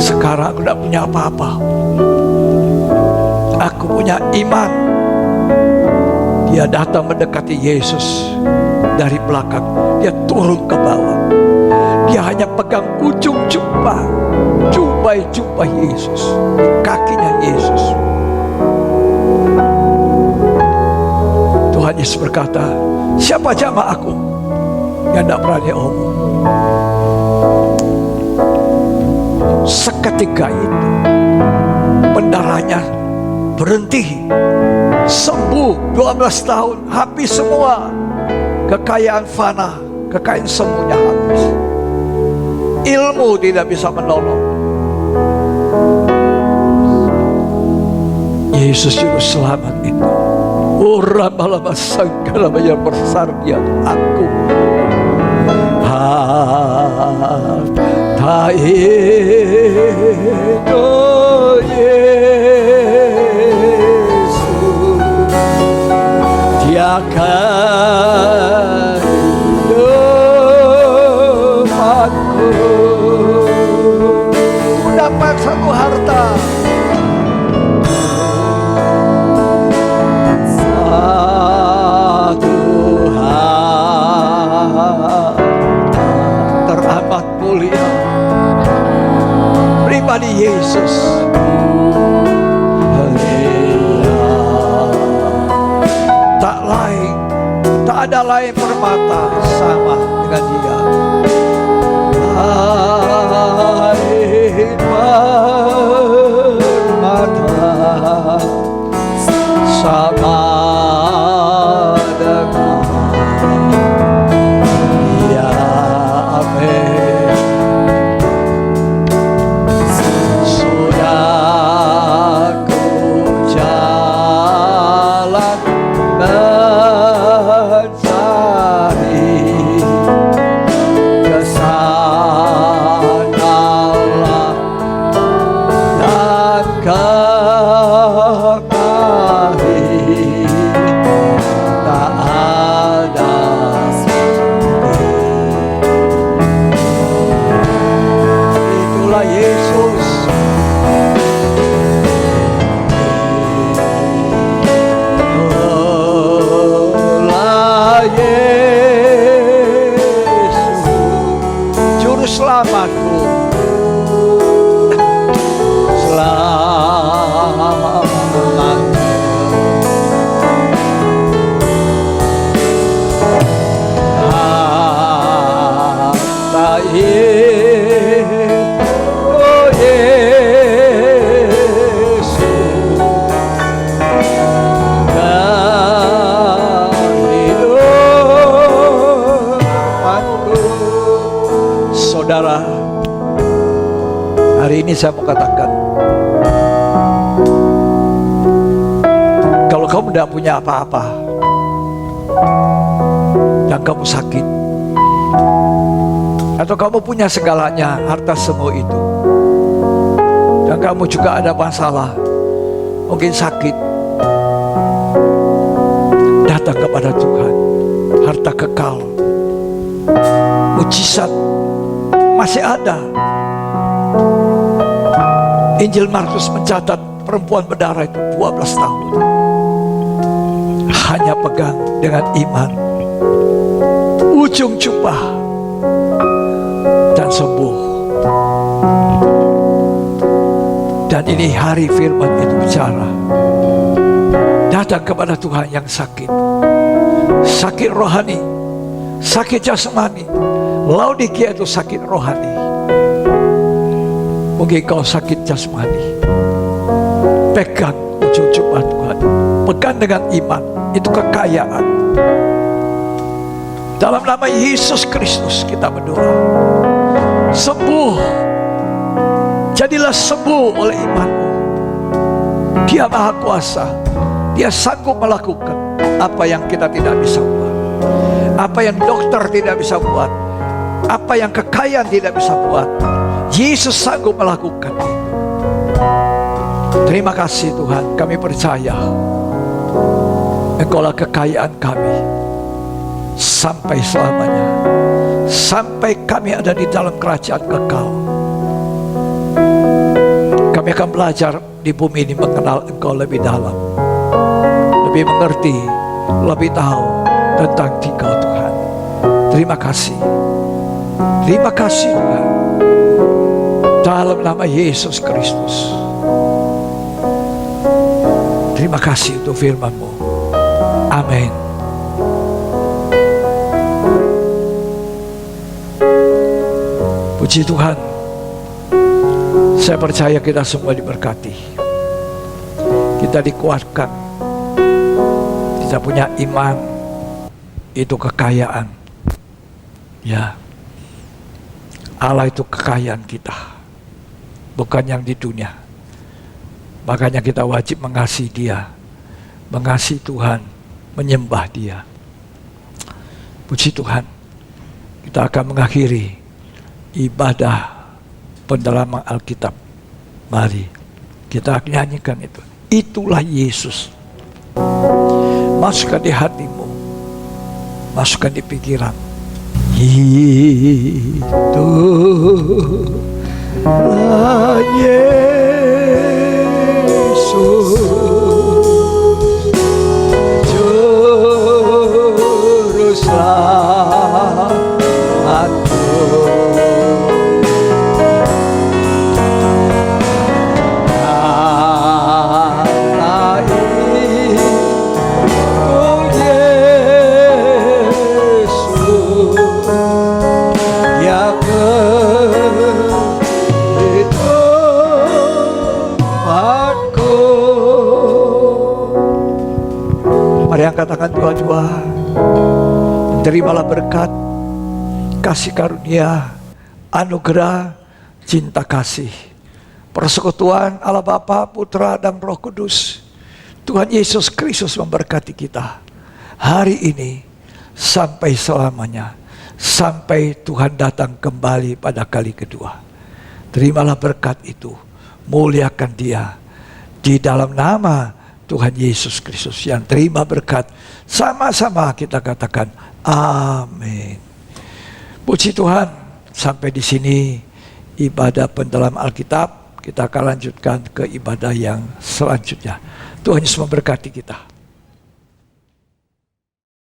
Sekarang aku tidak punya apa-apa, aku punya iman. Dia datang mendekati Yesus dari belakang, dia turun ke bawah, Dia hanya pegang ujung jubah Yesus, di kakinya Yesus. Tuhan Yesus berkata, siapa jamaah aku yang tidak berani omong? Seketika itu pendarahannya berhenti, sembuh. 12 tahun habis semua, kekayaan fana, kekayaan semuanya habis. Ilmu tidak bisa menolong. Yesus juru selamat itu, Urama sangkala yang bersardia aku. Taito Yesus, Dia akan hidupku. Ku dapat satu harta, teramat mulia, pribadi Yesus. Tak lain, tak ada lain permata sama dengan Dia. Lain permata sama dengan Dia. Amin. Sudah ku jalan mencari kesanalah dan kemari, tak ada itulah Yesus. Itulah Yesus, juru selamatku. Selamat harta oh Yesus, dan hidupku. Saudara, hari ini saya mau katakan, kalau kamu tidak punya apa-apa dan kamu sakit, atau kamu punya segalanya, harta semua itu, dan kamu juga ada masalah, mungkin sakit, datang kepada Tuhan. Harta kekal, mujizat masih ada. Injil Markus mencatat perempuan berdarah itu 12 tahun hanya pegang dengan iman ujung jubah dan sembuh. Dan ini hari firman itu bicara, datang kepada Tuhan yang sakit, sakit rohani, sakit jasmani. Laodikia itu sakit rohani, mungkin kau sakit jasmani. Pegang ujung jubah Tuhan, pegang dengan iman, itu kekayaan. Dalam nama Yesus Kristus kita berdoa, sembuh, jadilah sembuh oleh imanmu. Dia Maha Kuasa, Dia sanggup melakukan apa yang kita tidak bisa buat, apa yang dokter tidak bisa buat, apa yang kekayaan tidak bisa buat. Yesus sanggup melakukan itu. Terima kasih Tuhan, kami percaya Engkaulah kekayaan kami sampai selamanya, sampai kami ada di dalam kerajaan kekal. Kami akan belajar di bumi ini mengenal Engkau lebih dalam, lebih mengerti, lebih tahu tentang Engkau Tuhan. Terima kasih. Terima kasih Tuhan. Dalam nama Yesus Kristus. Terima kasih untuk firman-Mu. Amin. Puji Tuhan. Saya percaya kita semua diberkati. Kita dikuatkan. Kita punya iman. Itu kekayaan. Ya. Allah itu kekayaan kita. Bukan yang di dunia. Makanya kita wajib mengasihi Dia. Mengasihi Tuhan. Menyembah Dia. Puji Tuhan. Kita akan mengakhiri ibadah pendalaman Alkitab. Mari kita nyanyikan itu. Itulah Yesus. Masukkan di hatimu. Masukkan di pikiran. Itulah Yesus. Juru selamatku. Mari angkat tangan dua-dua. Terimalah berkat, kasih karunia, anugerah, cinta kasih, persekutuan Allah Bapa, Putra, dan Roh Kudus. Tuhan Yesus Kristus memberkati kita hari ini sampai selamanya, sampai Tuhan datang kembali pada kali kedua. Terimalah berkat itu, muliakan Dia di dalam nama Tuhan Yesus Kristus. Yang terima berkat, sama-sama kita katakan amin. Puji Tuhan, sampai di sini ibadah pendalaman Alkitab. Kita akan lanjutkan ke ibadah yang selanjutnya. Tuhan Yesus memberkati kita.